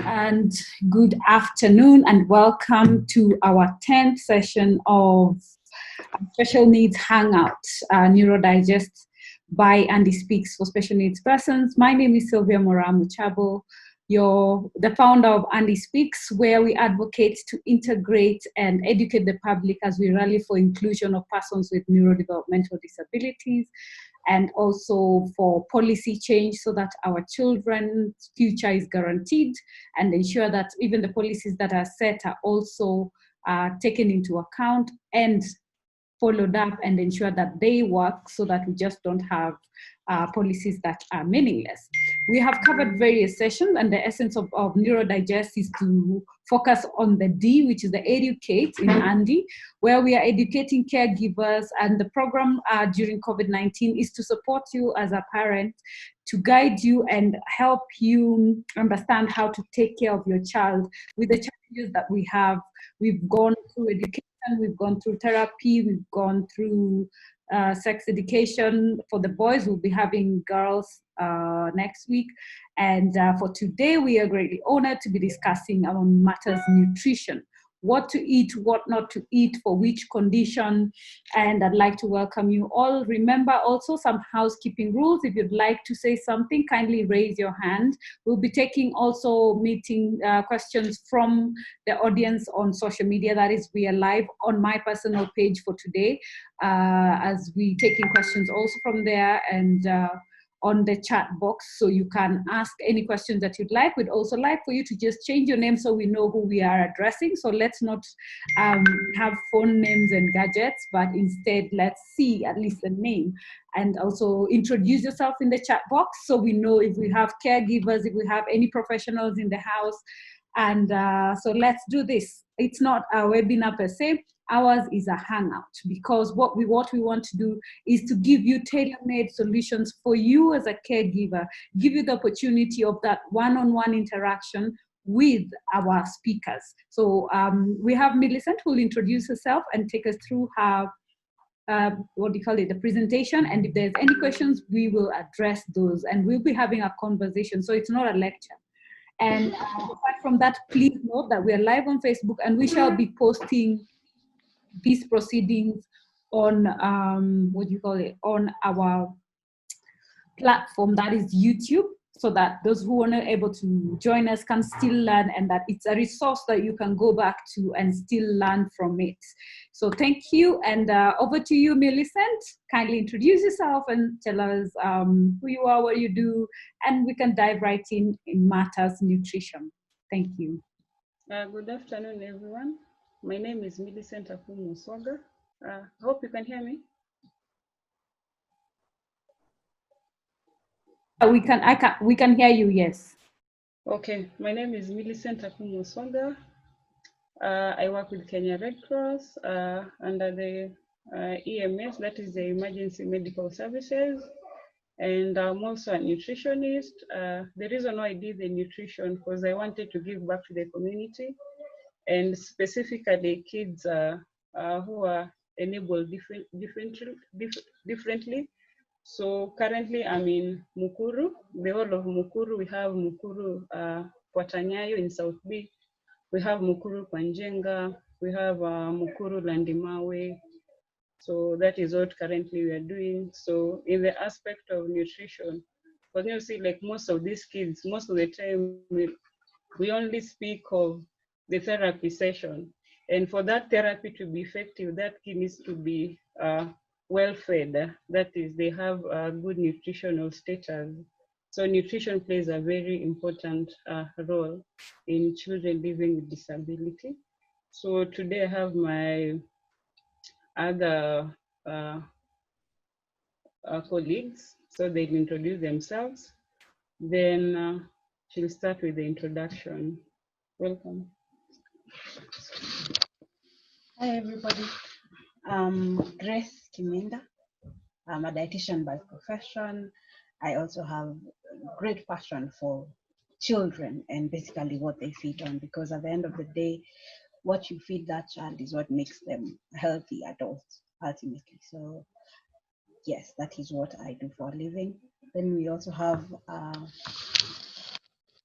and good afternoon, and welcome to our 10th session of Special Needs Hangout, Neurodigest by Andy Speaks for Special Needs Persons. My name is Sylvia Mochabo. You're the founder of Andy Speaks, where we advocate to integrate and educate the public as we rally for inclusion of persons with neurodevelopmental disabilities, and also for policy change so that our children's future is guaranteed, and ensure that even the policies that are set are also taken into account and followed up, and ensure that they work so that we just don't have policies that are meaningless. We have covered various sessions, and the essence of Neurodigest is to focus on the D, which is the educate in Andy, where we are educating caregivers, and the program during COVID-19 is to support you as a parent, to guide you and help you understand how to take care of your child with the challenges that we have. We've gone through education, we've gone through therapy, we've gone through sex education for the boys. We'll be having girls next week. And for today, we are greatly honored to be discussing on matters nutrition. What to eat, what not to eat, for which condition. And I'd like to welcome you all. Remember also some housekeeping rules. If you'd like to say something, kindly raise your hand. We'll be taking also meeting questions from the audience on social media. That is, we are live on my personal page for today, as we taking questions also from there, and on the chat box, so you can ask any questions that you'd like. We'd also like for you to just change your name so we know who we are addressing. So let's not have phone names and gadgets, but instead let's see at least the name, and also introduce yourself in the chat box so we know if we have caregivers, if we have any professionals in the house. And so let's do this. It's not a webinar per se. Ours is a hangout, because what we want to do is to give you tailor-made solutions for you as a caregiver, give you the opportunity of that one-on-one interaction with our speakers. So we have Millicent, who will introduce herself and take us through her, the presentation. And if there's any questions, we will address those, and we'll be having a conversation. So it's not a lecture. And apart from that, please note that we are live on Facebook, and we shall be posting these proceedings on on our platform, that is YouTube, so that those who are not able to join us can still learn, and that it's a resource that you can go back to and still learn from it. So thank you, and over to you, Millicent. Kindly introduce yourself and tell us who you are, what you do, and we can dive right in matters nutrition. Thank you. Good afternoon, everyone. My name is Millicent Oswaga. I hope you can hear me. We can hear you, yes. Okay, my name is Millicent Oswaga. I work with Kenya Red Cross under the EMS, that is the Emergency Medical Services. And I'm also a nutritionist. The reason why I did the nutrition, because I wanted to give back to the community, and specifically kids who are enabled differently. So currently I'm in Mukuru, the whole of Mukuru. We have Mukuru Kwatanyayo in South B. We have Mukuru Kwanjenga. We have Mukuru Landimawe. So that is what currently we are doing. So in the aspect of nutrition, but you see, like most of these kids, most of the time we only speak of the therapy session. And for that therapy to be effective, that kid needs to be well fed. That is, they have a good nutritional status. So nutrition plays a very important role in children living with disability. So today I have my other colleagues, so they'll introduce themselves. Then she'll start with the introduction. Welcome. Hi, everybody. I'm Grace Kiminda. I'm a dietitian by profession. I also have great passion for children and basically what they feed on, because at the end of the day, what you feed that child is what makes them healthy adults, ultimately. So yes, that is what I do for a living. Then we also have...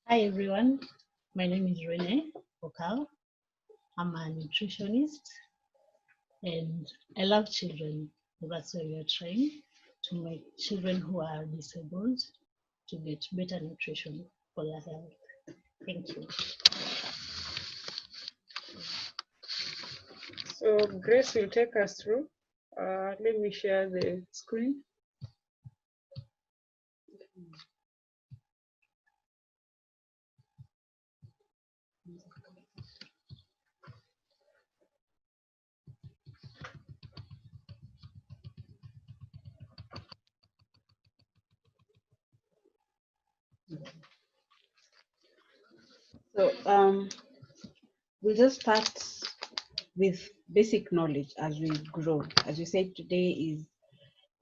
Hi, everyone. My name is Renee Okal. I'm a nutritionist and I love children. That's why we are trying to make children who are disabled to get better nutrition for their health. Thank you. So Grace will take us through. Let me share the screen. So we'll just start with basic knowledge as we grow. As we said, today is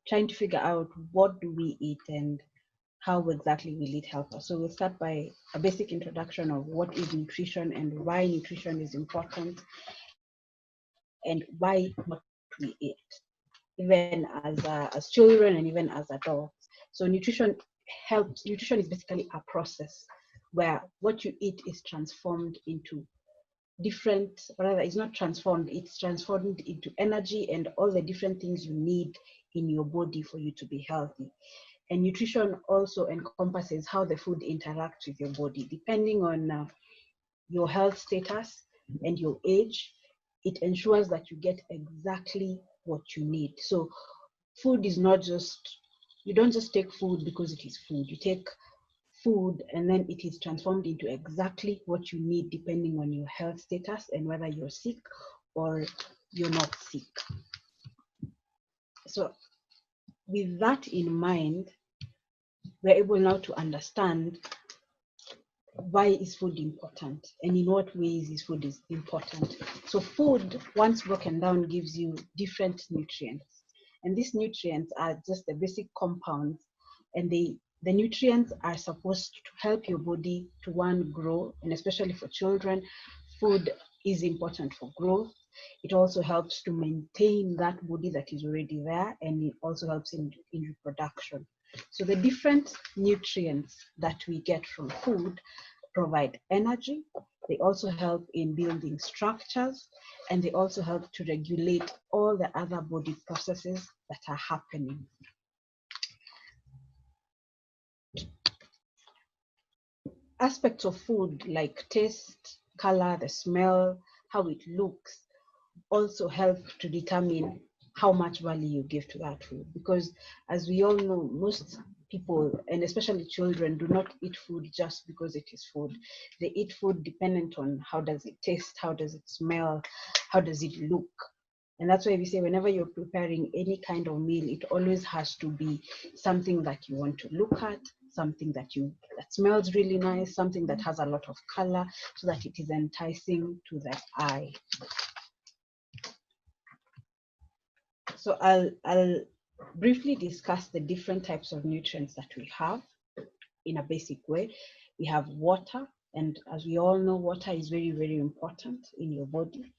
trying to figure out what do we eat and how exactly will it help us. So we'll start by a basic introduction of what is nutrition and why nutrition is important and why what we eat, even as children and even as adults. So nutrition is basically a process where what you eat is transformed into different, or rather it's not transformed, it's transformed into energy and all the different things you need in your body for you to be healthy. And nutrition also encompasses how the food interacts with your body. Depending on your health status and your age, it ensures that you get exactly what you need. So food is not just, you don't just take food because it is food. You take food and then it is transformed into exactly what you need depending on your health status and whether you're sick or you're not sick. So with that in mind, we're able now to understand why is food important and in what ways is food is important. So food, once broken down, gives you different nutrients, and these nutrients are just the basic compounds, and the nutrients are supposed to help your body to, one, grow, and especially for children, food is important for growth. It also helps to maintain that body that is already there, and it also helps in reproduction. So the different nutrients that we get from food provide energy. They also help in building structures, and they also help to regulate all the other body processes that are happening. Aspects of food like taste, color, the smell, how it looks, also help to determine how much value you give to that food. Because as we all know, most people, and especially children, do not eat food just because it is food. They eat food dependent on how does it taste, how does it smell, how does it look. And that's why we say whenever you're preparing any kind of meal, it always has to be something that you want to look at, something that smells really nice, something that has a lot of color, so that it is enticing to the eye. So I'll briefly discuss the different types of nutrients that we have in a basic way. We have water, and as we all know, water is very, very important in your body.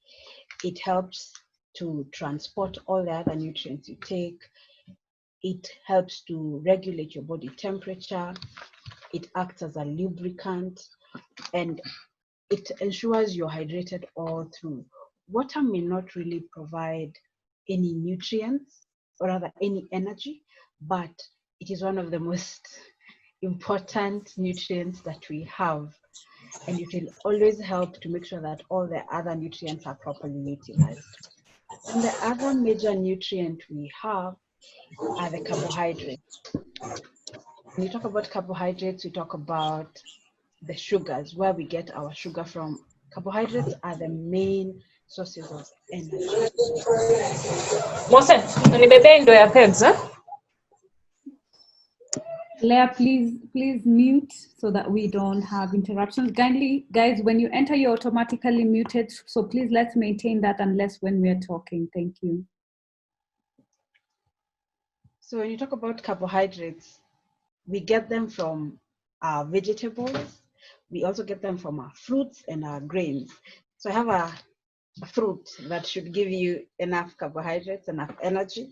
It helps to transport all the other nutrients you take. It helps to regulate your body temperature. It acts as a lubricant, and it ensures you're hydrated all through. Water may not really provide any nutrients or rather any energy, but it is one of the most important nutrients that we have, and it will always help to make sure that all the other nutrients are properly utilized. And the other major nutrient we have are the carbohydrates. When you talk about carbohydrates, we talk about the sugars, where we get our sugar from. Carbohydrates are the main sources of energy. Leah, please mute so that we don't have interruptions. Kindly, guys, when you enter, you're automatically muted. So please let's maintain that unless when we're talking. Thank you. So when you talk about carbohydrates, we get them from our vegetables. We also get them from our fruits and our grains. So I have a fruit that should give you enough carbohydrates, enough energy.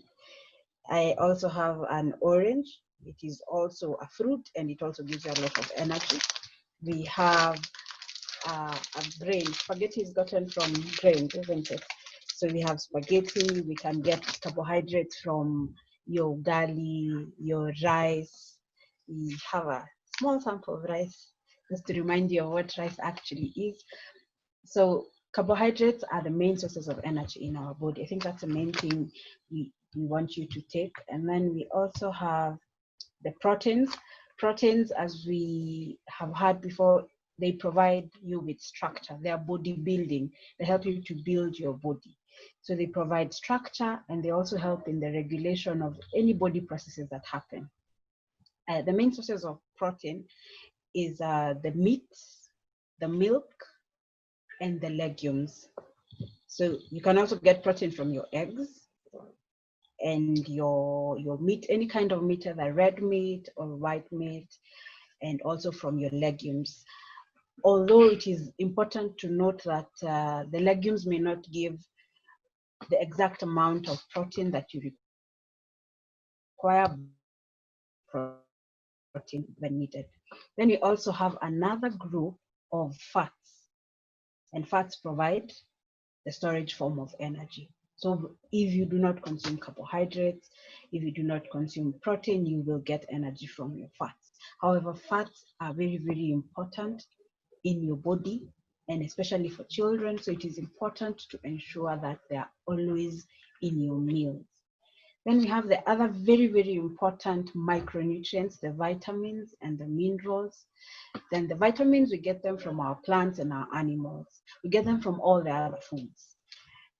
I also have an orange. It is also a fruit and it also gives you a lot of energy. We have a grain. Spaghetti is gotten from grains, isn't it? So we have spaghetti, we can get carbohydrates from your ugali, your rice. We have a small sample of rice just to remind you of what rice actually is. So carbohydrates are the main sources of energy in our body. I think that's the main thing we want you to take. And then we also have the proteins. Proteins, as we have heard before, they provide you with structure. They are body building. They help you to build your body. So they provide structure, and they also help in the regulation of any body processes that happen. The main sources of protein is the meat, the milk, and the legumes. So you can also get protein from your eggs and your meat, any kind of meat, either red meat or white meat, and also from your legumes. Although it is important to note that the legumes may not give the exact amount of protein that you require protein when needed. Then we also have another group of fats, and fats provide the storage form of energy. So if you do not consume carbohydrates, if you do not consume protein, you will get energy from your fats. However, fats are very, very important in your body, and especially for children. So it is important to ensure that they are always in your meals. Then we have the other very, very important micronutrients, the vitamins and the minerals. Then the vitamins, we get them from our plants and our animals. We get them from all the other foods.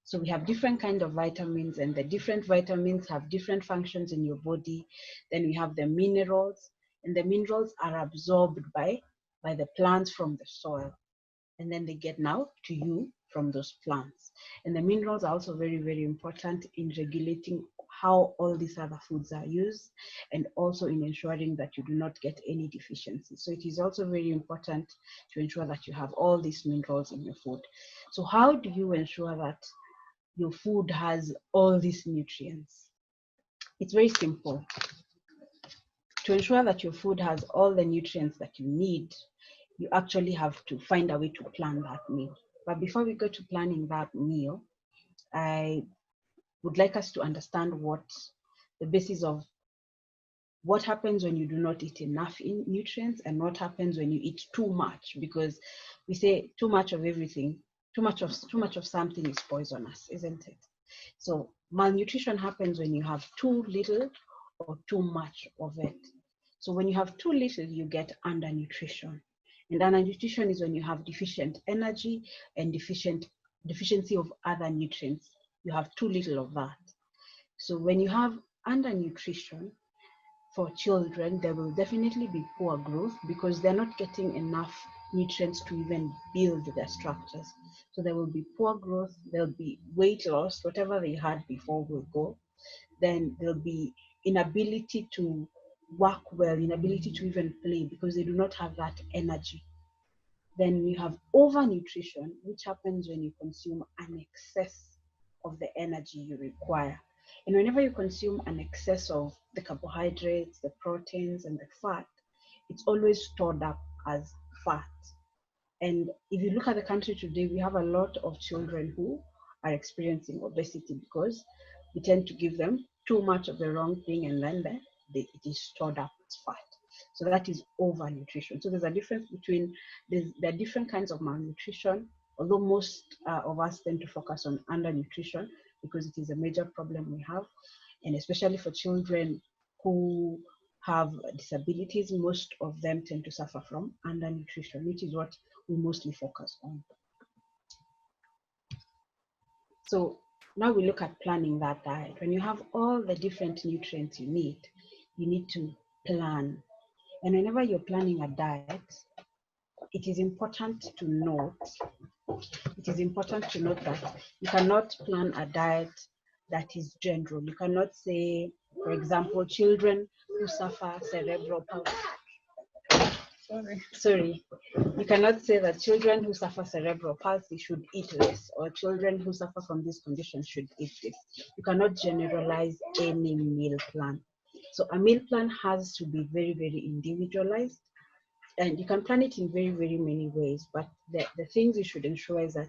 So we have different kinds of vitamins, and the different vitamins have different functions in your body. Then we have the minerals, and the minerals are absorbed by the plants from the soil. And then they get now to you from those plants. And the minerals are also very, very important in regulating how all these other foods are used, and also in ensuring that you do not get any deficiencies. So it is also very important to ensure that you have all these minerals in your food. So how do you ensure that your food has all these nutrients? It's very simple. To ensure that your food has all the nutrients that you need, you actually have to find a way to plan that meal. But before we go to planning that meal, I would like us to understand what the basis of what happens when you do not eat enough nutrients, and what happens when you eat too much. Because we say too much of everything, too much of something is poisonous, isn't it? So malnutrition happens when you have too little or too much of it. So when you have too little, you get undernutrition. And undernutrition is when you have deficient energy and deficiency of other nutrients. You have too little of that. So when you have undernutrition, for children, there will definitely be poor growth because they're not getting enough nutrients to even build their structures. So there will be poor growth, there'll be weight loss, whatever they had before will go. Then there'll be inability to work well, inability to even play because they do not have that energy. Then you have overnutrition, which happens when you consume an excess of the energy you require. And whenever you consume an excess of the carbohydrates, the proteins, and the fat, it's always stored up as fat. And if you look at the country today, we have a lot of children who are experiencing obesity because we tend to give them too much of the wrong thing, and then it is stored up as fat. So that is overnutrition. So there's a difference between, there are different kinds of malnutrition, although most of us tend to focus on undernutrition because it is a major problem we have. And especially for children who have disabilities, most of them tend to suffer from undernutrition, which is what we mostly focus on. So now we look at planning that diet. When you have all the different nutrients you need to plan. And whenever you're planning a diet, it is important to note that you cannot plan a diet that is general. You cannot say, for example, children who suffer cerebral palsy. You cannot say that children who suffer cerebral palsy should eat less, or children who suffer from this condition should eat this. You cannot generalize any meal plan. So a meal plan has to be very, very individualized. And you can plan it in very, very many ways, but the things you should ensure is that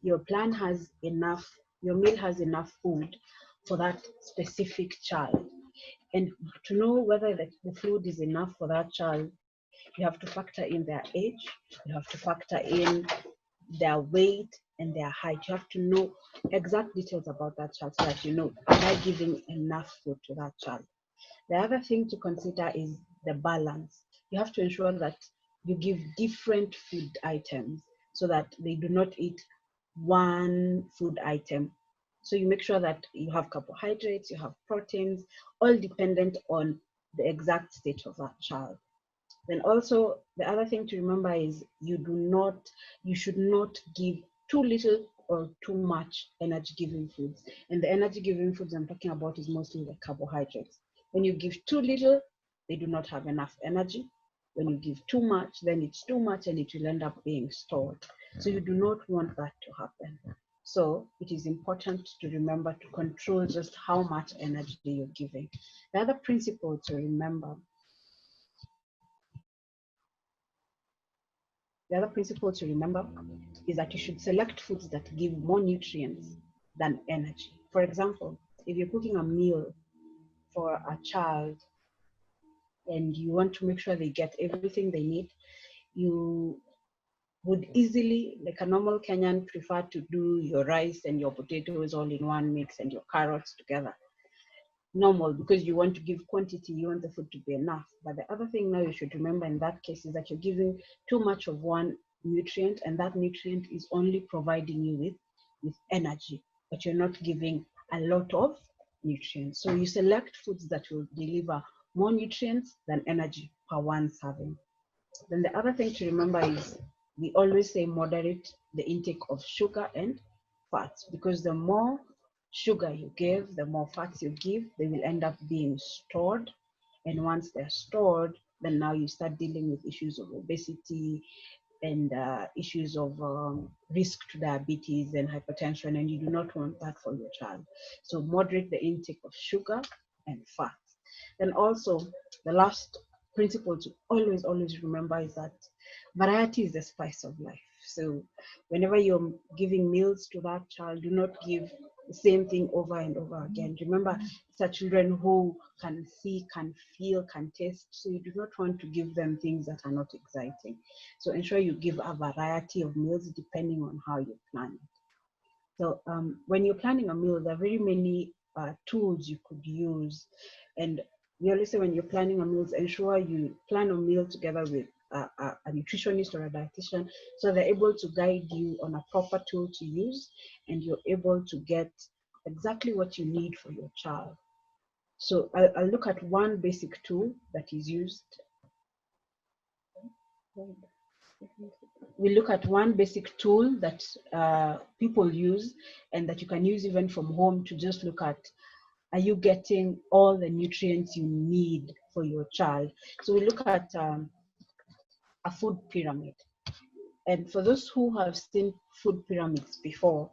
your plan has enough, your meal has enough food for that specific child. And to know whether the food is enough for that child, you have to factor in their age, you have to factor in their weight and their height. You have to know exact details about that child so that you know, am I giving enough food to that child? The other thing to consider is the balance. You have to ensure that you give different food items so that they do not eat one food item. So you make sure that you have carbohydrates, you have proteins, all dependent on the exact state of that child. Then also the other thing to remember is you should not give too little or too much energy giving foods. And the energy giving foods I'm talking about is mostly the carbohydrates. When you give too little, they do not have enough energy. When you give too much, then it's too much and it will end up being stored. So you do not want that to happen. So it is important to remember to control just how much energy you're giving. The other principle to remember is that you should select foods that give more nutrients than energy. For example, if you're cooking a meal for a child and you want to make sure they get everything they need, you would easily, like a normal Kenyan, prefer to do your rice and your potatoes all in one mix and your carrots together. Normal, because you want to give quantity, you want the food to be enough. But the other thing now you should remember in that case is that you're giving too much of one nutrient, and that nutrient is only providing you with energy, but you're not giving a lot of nutrients. So you select foods that will deliver more nutrients than energy per one serving. Then the other thing to remember is we always say moderate the intake of sugar and fats, because the more sugar you give, the more fats you give, they will end up being stored. And once they're stored, then now you start dealing with issues of obesity and issues of risk to diabetes and hypertension, and you do not want that for your child. So moderate the intake of sugar and fats. And also, the last principle to always remember is that variety is the spice of life. So whenever you're giving meals to that child, do not give the same thing over and over again. Remember, these are children who can see, can feel, can taste. So you do not want to give them things that are not exciting. So ensure you give a variety of meals depending on how you plan it. So when you're planning a meal, there are very many tools you could use. And we always say when you're planning a meal, ensure you plan a meal together with a nutritionist or a dietitian, so they're able to guide you on a proper tool to use, and you're able to get exactly what you need for your child. So I'll look at one basic tool that is used. We look at one basic tool that people use and that you can use even from home to just look at, are you getting all the nutrients you need for your child? So we look at a food pyramid. And for those who have seen food pyramids before,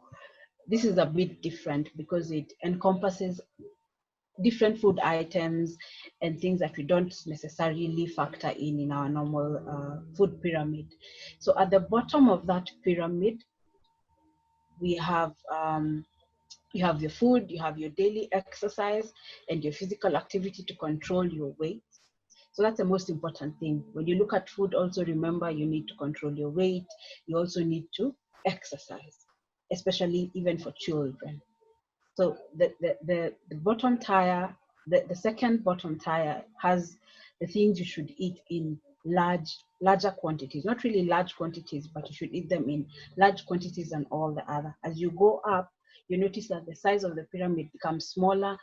this is a bit different because it encompasses different food items and things that we don't necessarily factor in our normal food pyramid. So at the bottom of that pyramid, we have you have your food, you have your daily exercise and your physical activity to control your weight. So that's the most important thing. When you look at food, also remember you need to control your weight. You also need to exercise, especially even for children. So the bottom tier, the second bottom tier has the things you should eat in larger quantities. Not really large quantities, but you should eat them in large quantities than all the other. As you go up, you notice that the size of the pyramid becomes smaller,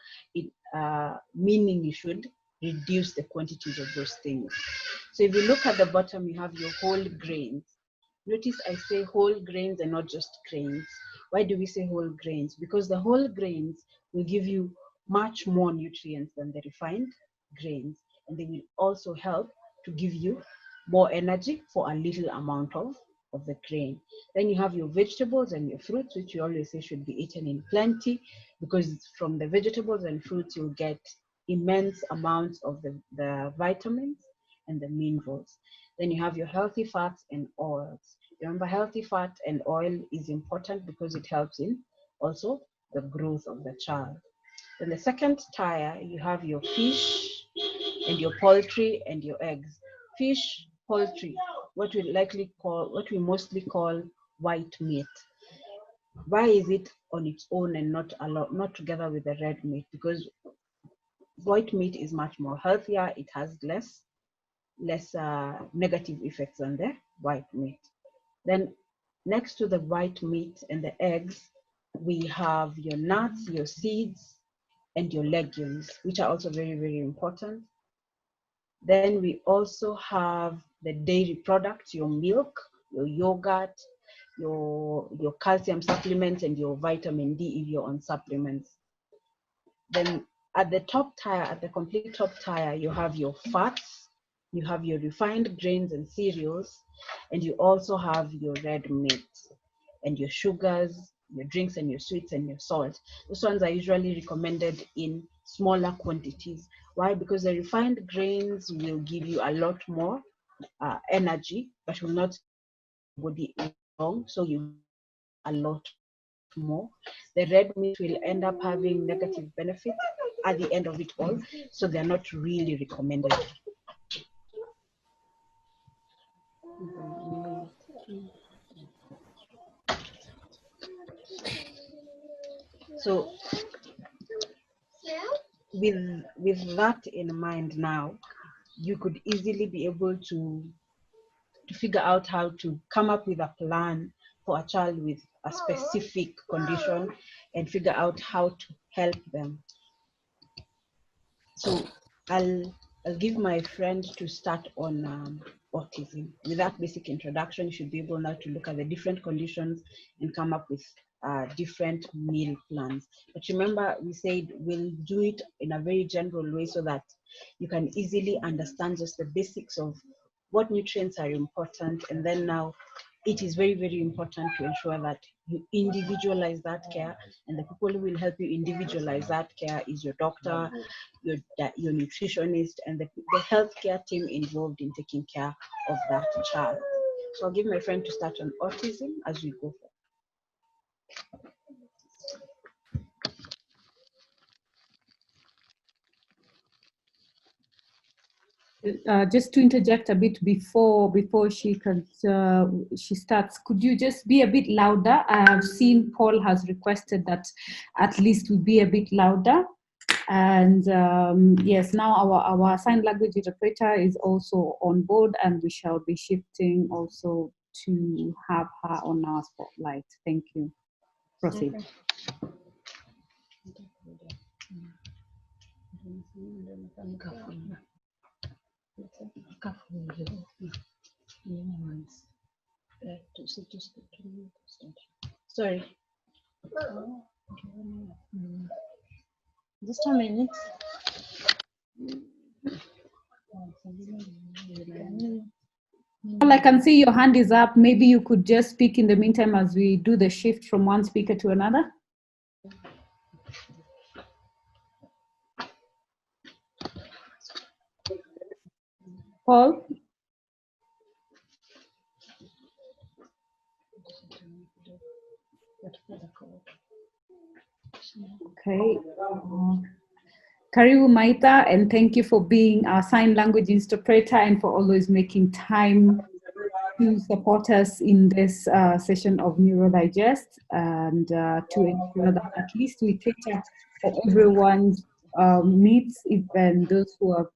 meaning you should reduce the quantities of those things. So if you look at the bottom, you have your whole grains. Notice I say whole grains and not just grains. Why do we say whole grains? Because the whole grains will give you much more nutrients than the refined grains, and they will also help to give you more energy for a little amount of the grain. Then you have your vegetables and your fruits, which you always say should be eaten in plenty, because from the vegetables and fruits you'll get immense amounts of the vitamins. and the minerals. Then you have your healthy fats and oils. Remember, healthy fat and oil is important because it helps in also the growth of the child. In the second tier, you have your fish and your poultry and your eggs. Fish, poultry, what we mostly call white meat. Why is it on its own and not together with the red meat? Because white meat is much more healthier. It has less negative effects than the white meat. Then next to the white meat and the eggs, we have your nuts, your seeds, and your legumes, which are also very, very important. Then we also have the dairy products, your milk, your yogurt, your calcium supplements, and your vitamin D if you're on supplements. Then at the top tier, at the complete top tier, you have your fats, you have your refined grains and cereals, and you also have your red meat and your sugars, your drinks and your sweets and your salt. Those ones are usually recommended in smaller quantities. Why? Because the refined grains will give you a lot more energy, but will not body long, so you a lot more. The red meat will end up having negative benefits at the end of it all, so they're not really recommended. So with that in mind now, you could easily be able to figure out how to come up with a plan for a child with a specific condition and figure out how to help them. So I'll give my friend to start on autism. With that basic introduction, you should be able now to look at the different conditions and come up with different meal plans. But remember, we said we'll do it in a very general way so that you can easily understand just the basics of what nutrients are important. And then now it is very, very important to ensure that you individualize that care, and the people who will help you individualize that care is your doctor, your nutritionist, and the healthcare team involved in taking care of that child. So I'll give my friend to start on autism as we go forward. Just to interject a bit before she starts, could you just be a bit louder? I have seen Paul has requested that at least we be a bit louder. And yes, now our sign language interpreter is also on board, and we shall be shifting also to have her on our spotlight. Thank you. Proceed. Sorry. Just a minute. Well, I can see your hand is up. Maybe you could just speak in the meantime as we do the shift from one speaker to another. Paul? Okay. Karibu Maita, and thank you for being our sign language interpreter and for always making time to support us in this session of Neurodigest, and to ensure that at least we cater for everyone's needs, even those who are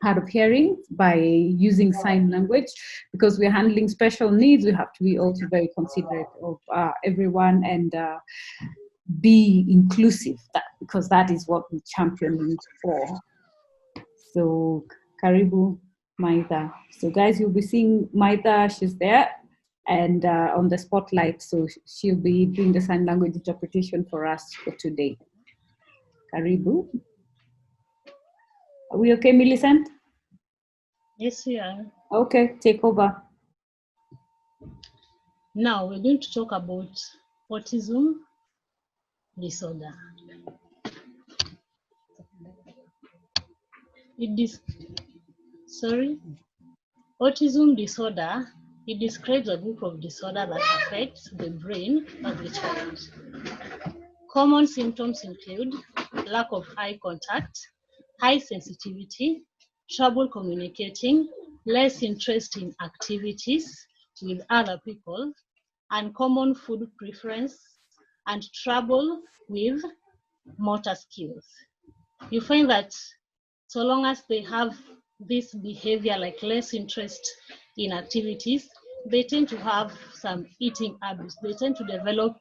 hard of hearing, by using sign language. Because we're handling special needs, we have to be also very considerate of everyone and be inclusive, because that is what we champion for. So, Karibu Maitha. So guys, you'll be seeing Maitha, she's there and on the spotlight. So she'll be doing the sign language interpretation for us for today. Karibu. Are we okay, Millicent? Yes, we are. Okay, take over. Now we're going to talk about autism disorder. Autism disorder, it describes a group of disorder that affects the brain of the child. Common symptoms include lack of eye contact, high sensitivity, trouble communicating, less interest in activities with other people, uncommon food preference, and trouble with motor skills. You find that so long as they have this behavior, like less interest in activities, they tend to have some eating habits. They tend to develop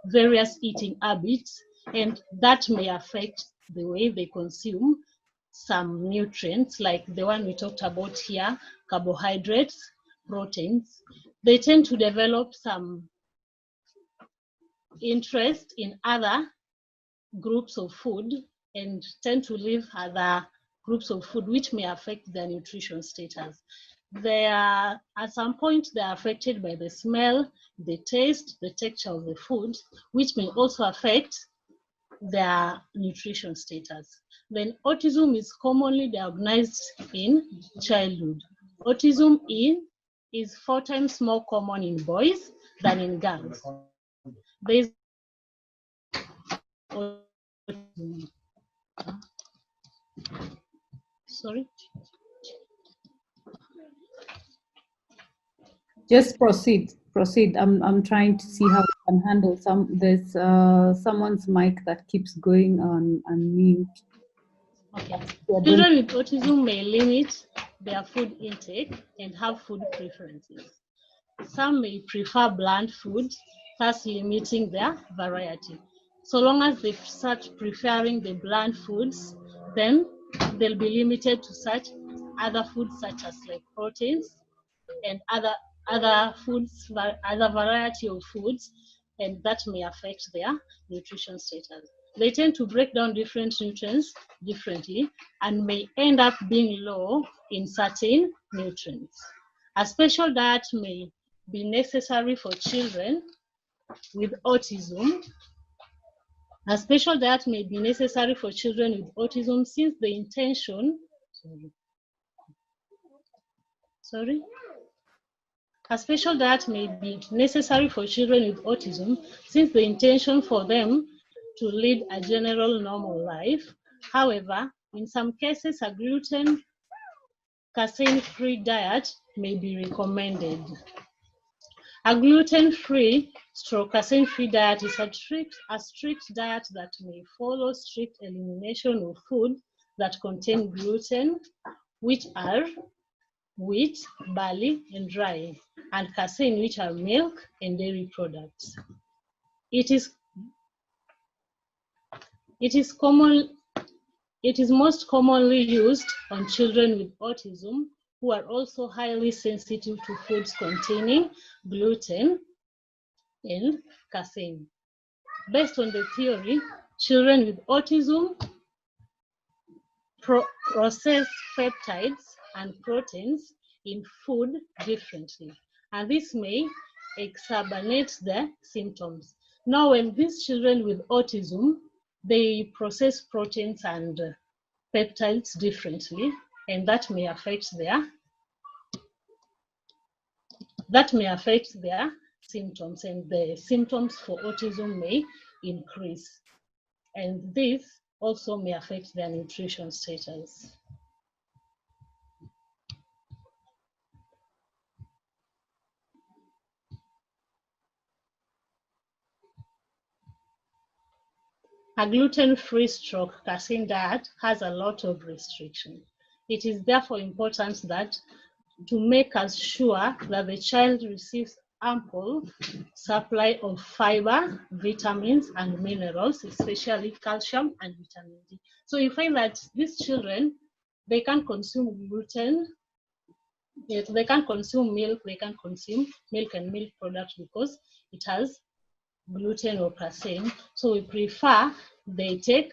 various eating habits, and that may affect the way they consume some nutrients, like the one we talked about here, carbohydrates, proteins. They tend to develop some interest in other groups of food and tend to leave other groups of food, which may affect their nutrition status. At some point, they are affected by the smell, the taste, the texture of the food, which may also affect their nutrition status. Then autism is commonly diagnosed in childhood. Autism is 4 times more common in boys than in girls. There is sorry. Just proceed. I'm trying to see how we can handle some. There's someone's mic that keeps going on mute. Okay. Children with autism may limit their food intake and have food preferences. Some may prefer bland food, thus limiting their variety. So long as they start preferring the bland foods, then they'll be limited to such other foods such as like proteins and other foods, other variety of foods, and that may affect their nutrition status. They tend to break down different nutrients differently and may end up being low in certain nutrients. A special diet may be necessary for children with autism. A special diet may be necessary for children with autism since the intention, A special diet may be necessary for children with autism since the intention for them to lead a general normal life. However, in some cases, a gluten casein-free diet may be recommended. A gluten-free / casein-free diet is a strict diet that may follow strict elimination of food that contain gluten, which are wheat, barley, and rye, and casein, which are milk and dairy products. It is most commonly used on children with autism who are also highly sensitive to foods containing gluten and casein. Based on the theory, children with autism process peptides and proteins in food differently, and this may exacerbate the symptoms. Now, when these children with autism, they process proteins and peptides differently, and that may affect their symptoms, and the symptoms for autism may increase, and this also may affect their nutrition status. A gluten-free / casein diet has a lot of restrictions. It is therefore important that to make us sure that the child receives ample supply of fiber, vitamins, and minerals, especially calcium and vitamin D. So you find that these children, they can consume gluten, they can consume milk, they can consume milk and milk products because it has gluten or casein. So we prefer they take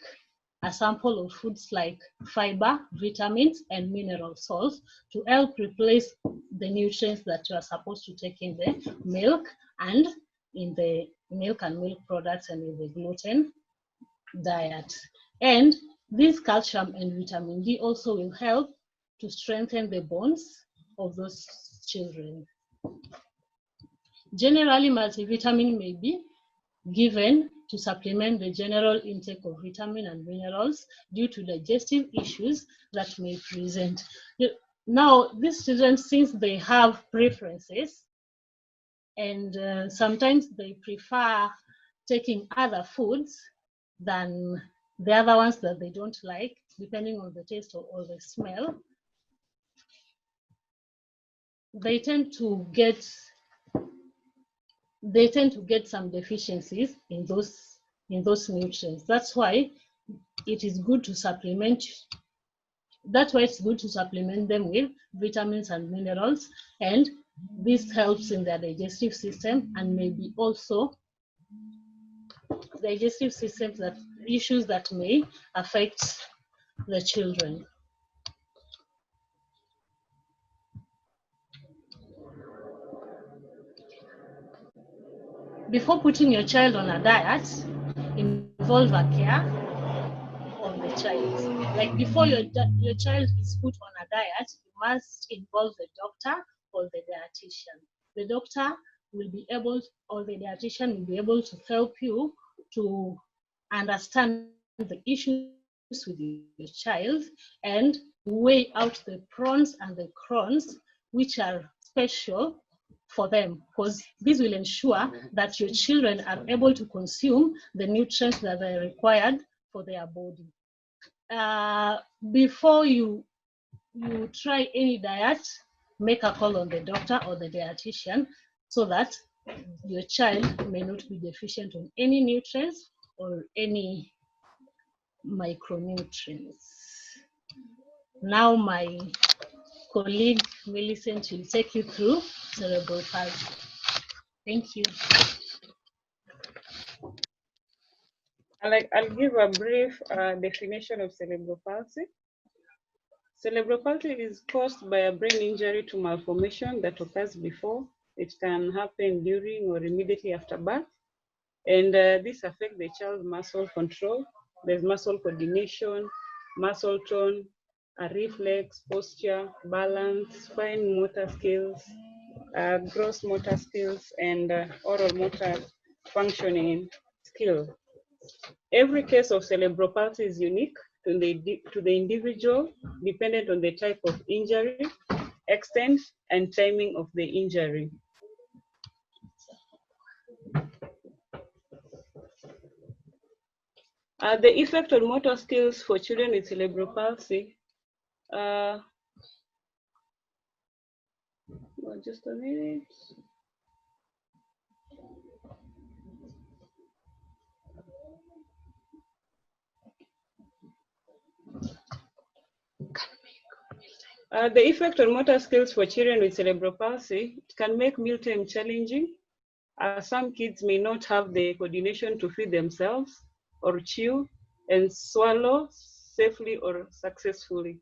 a sample of foods like fiber, vitamins, and mineral salts to help replace the nutrients that you are supposed to take in the milk and in the milk and milk products and in the gluten diet. And this calcium and vitamin D also will help to strengthen the bonds of those children. Generally, multivitamin may be given to supplement the general intake of vitamin and minerals due to digestive issues that may present. Now, these children, since they have preferences, and sometimes they prefer taking other foods than the other ones that they don't like, depending on the taste or the smell, they tend to get some deficiencies in those nutrients. That's why it is good to supplement. That's why it's good to supplement them with vitamins and minerals, and this helps in their digestive system and maybe also digestive systems that issues that may affect the children. Before putting your child on a diet, involve a care of the child. Like before your child is put on a diet, you must involve the doctor or the dietitian. The doctor will be able, or the dietitian will be able to help you to understand the issues with your child and weigh out the pros and the cons which are special for them, because this will ensure that your children are able to consume the nutrients that are required for their body. Before you try any diet, make a call on the doctor or the dietitian so that your child may not be deficient on any nutrients or any micronutrients. Now my colleague Millicent will take you through cerebral palsy. Thank you. I'll give a brief definition of cerebral palsy. Cerebral palsy is caused by a brain injury to malformation that occurs before. It can happen during or immediately after birth. And this affects the child's muscle control. There's muscle coordination, muscle tone, reflex, posture, balance, fine motor skills, gross motor skills, and oral motor functioning skill. Every case of cerebral palsy is unique to the individual, dependent on the type of injury, extent, and timing of the injury. The effect on motor skills for children with cerebral palsy. Just a minute. The effect on motor skills for children with cerebral palsy, it can make mealtime challenging. Some kids may not have the coordination to feed themselves or chew and swallow safely or successfully.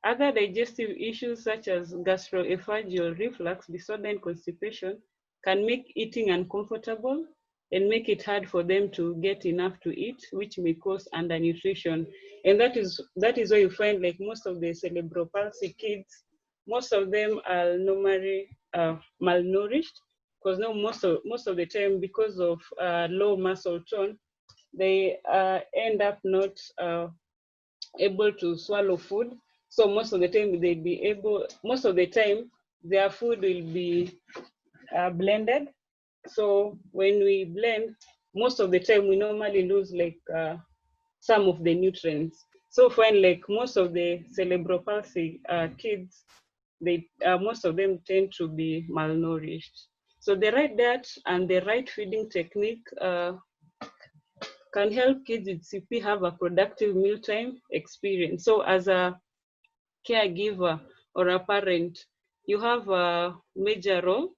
Other digestive issues such as gastroesophageal reflux disorder and constipation can make eating uncomfortable and make it hard for them to get enough to eat, which may cause undernutrition. And that is why you find like most of the cerebral palsy kids, most of them are normally malnourished, because now most of the time, because of low muscle tone, they end up not able to swallow food. So most of the time their food will be blended. So when we blend, most of the time we normally lose like some of the nutrients. So find like most of the cerebral palsy kids, most of them tend to be malnourished. So the right diet and the right feeding technique can help kids with CP have a productive mealtime experience. So as a caregiver or a parent, you have a major role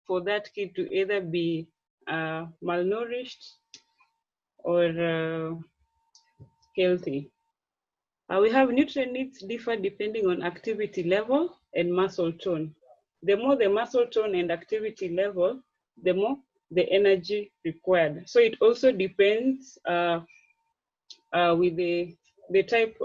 for that kid to either be malnourished or healthy. We have nutrient needs differ depending on activity level and muscle tone. The more the muscle tone and activity level, the more the energy required. So it also depends with the type,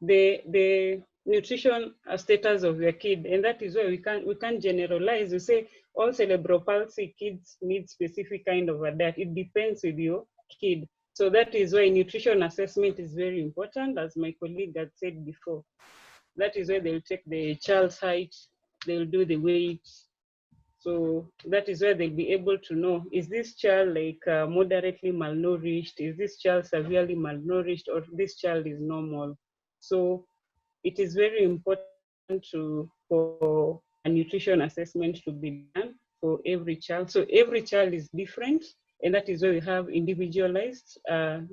the nutrition status of your kid, and that is where we can generalize. We say all cerebral palsy kids need specific kind of a diet. It depends with your kid. So that is why nutrition assessment is very important, as my colleague had said before. That is where they'll take the child's height, they'll do the weight. So that is where they'll be able to know, is this child like moderately malnourished? Is this child severely malnourished, or this child is normal? So it is very important for a nutrition assessment to be done for every child. So every child is different, and that is why we have individualized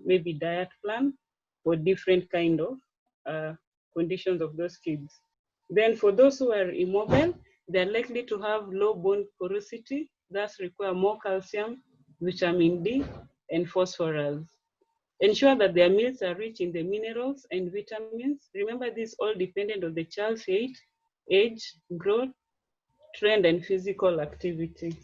maybe diet plan for different kind of conditions of those kids. Then for those who are immobile, they're likely to have low bone porosity, thus require more calcium, vitamin D, and phosphorus. Ensure that their meals are rich in the minerals and vitamins. Remember, this all dependent on the child's age, growth, trend, and physical activity.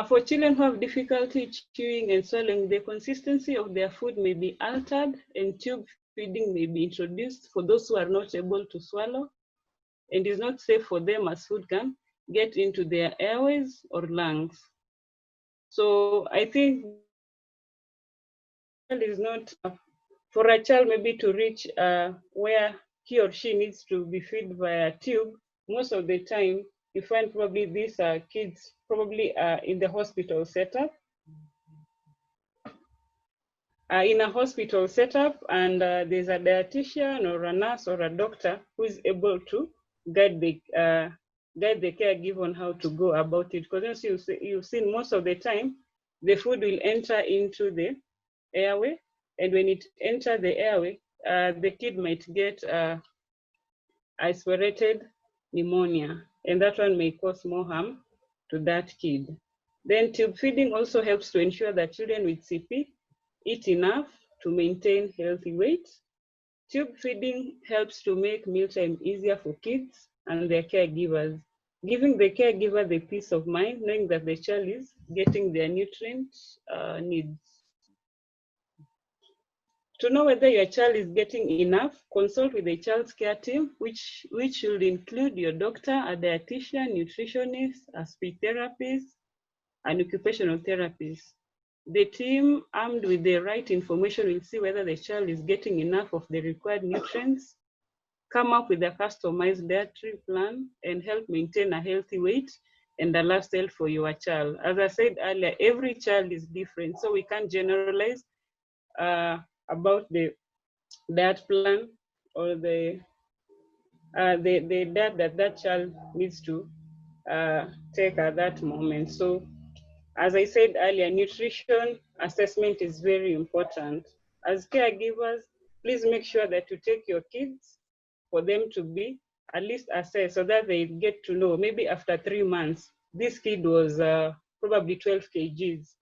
For children who have difficulty chewing and swallowing, the consistency of their food may be altered, and tube feeding may be introduced for those who are not able to swallow and is not safe for them, as food can get into their airways or lungs. So I think it is not for a child maybe to reach where he or she needs to be fed via tube. Most of the time, you find probably these kids probably in the hospital setup. In a hospital setup, and there's a dietitian or a nurse or a doctor who is able to guide the caregiver on how to go about it. Because as you've seen, most of the time, the food will enter into the airway, and when it enters the airway, the kid might get aspirated pneumonia, and that one may cause more harm to that kid. Then tube feeding also helps to ensure that children with CP eat enough to maintain healthy weight. Tube feeding helps to make mealtime easier for kids and their caregivers, giving the caregiver the peace of mind knowing that the child is getting their nutrient needs. To know whether your child is getting enough, consult with the child's care team, which should include your doctor, a dietitian, nutritionist, a speech therapist, and occupational therapist. The team, armed with the right information, will see whether the child is getting enough of the required nutrients, come up with a customized dietary plan, and help maintain a healthy weight and a lifestyle for your child. As I said earlier, every child is different, so we can't generalize about the diet plan or the diet that child needs to take at that moment. So as I said earlier, nutrition assessment is very important. As caregivers, please make sure that you take your kids for them to be at least assessed so that they get to know, maybe after 3 months, this kid was probably 12 kgs.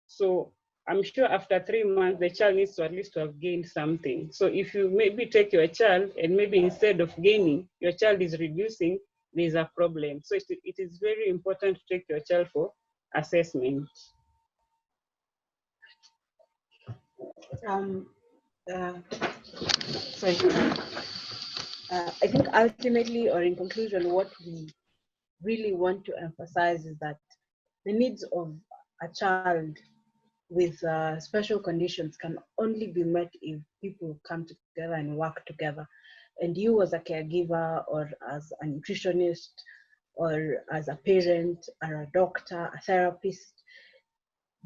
So I'm sure after 3 months, the child needs to at least have gained something. So if you maybe take your child and maybe instead of gaining, your child is reducing, there's a problem. So it is very important to take your child for assessment. I think ultimately, or in conclusion, what we really want to emphasize is that the needs of a child with special conditions can only be met if people come together and work together. And you as a caregiver, or as a nutritionist, or as a parent, or a doctor, a therapist,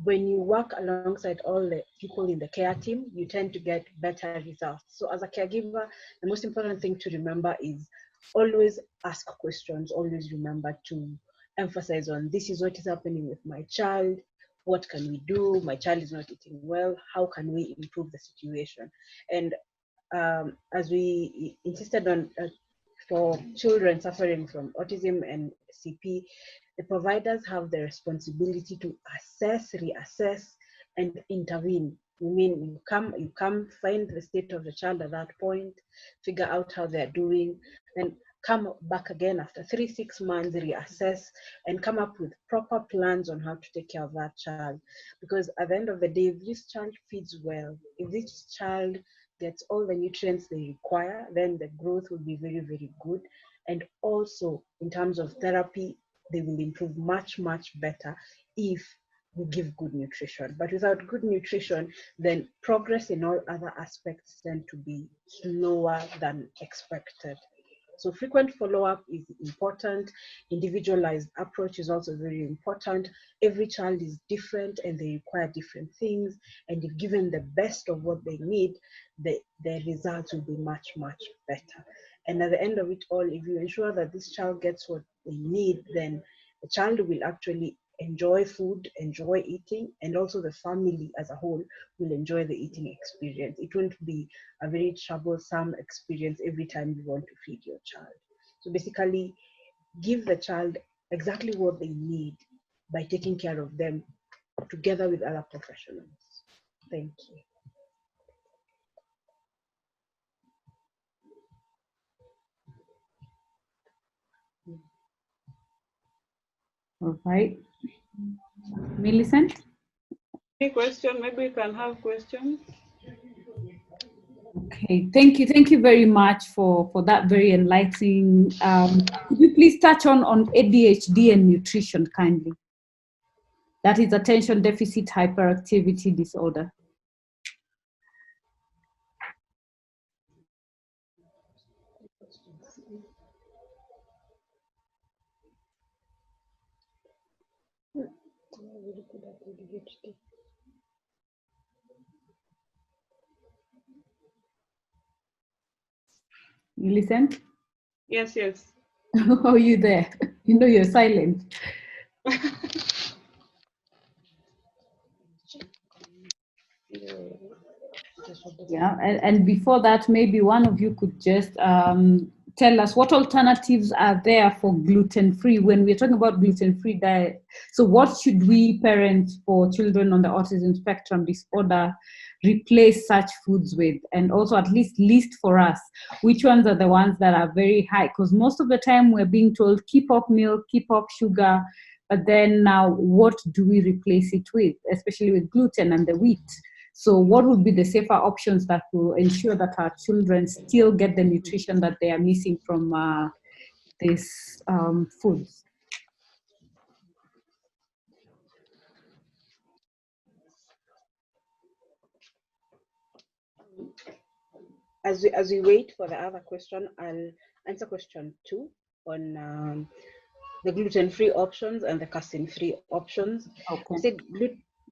when you work alongside all the people in the care team, you tend to get better results. So as a caregiver, the most important thing to remember is always ask questions, always remember to emphasize on, this is what is happening with my child, what can we do, my child is not eating well, how can we improve the situation? And as we insisted on, for children suffering from autism and CP, the providers have the responsibility to assess, reassess, and intervene. You mean you come, find the state of the child at that point, figure out how they're doing, and come back again after 3-6 months, reassess, and come up with proper plans on how to take care of that child. Because at the end of the day, if this child feeds well, if this child gets all the nutrients they require, then the growth will be very, very good. And also in terms of therapy, they will improve much, much better if we give good nutrition. But without good nutrition, then progress in all other aspects tend to be slower than expected. So frequent follow-up is important. Individualized approach is also very important. Every child is different and they require different things. And if given the best of what they need, the results will be much, much better. And at the end of it all, if you ensure that this child gets what they need, then the child will actually enjoy food, enjoy eating, and also the family as a whole will enjoy the eating experience. It won't be a very troublesome experience every time you want to feed your child. So basically, give the child exactly what they need by taking care of them together with other professionals. Thank you. All right. Millicent? Any question? Maybe we can have questions. Okay, thank you very much for that very enlightening. Could you please touch on ADHD and nutrition kindly? That is attention deficit hyperactivity disorder. Millicent? Yes, yes. Are you there? You know you're silent. Yeah, and before that, maybe one of you could just tell us what alternatives are there for gluten-free when we're talking about gluten-free diet. So what should we parents for children on the autism spectrum disorder replace such foods with? And also at least list for us, which ones are the ones that are very high? Because most of the time we're being told, keep up milk, keep up sugar, but then now what do we replace it with, especially with gluten and the wheat? So what would be the safer options that will ensure that our children still get the nutrition that they are missing from these foods? As we wait for the other question, I'll answer question 2 on the gluten-free options and the casein-free options. Okay. Say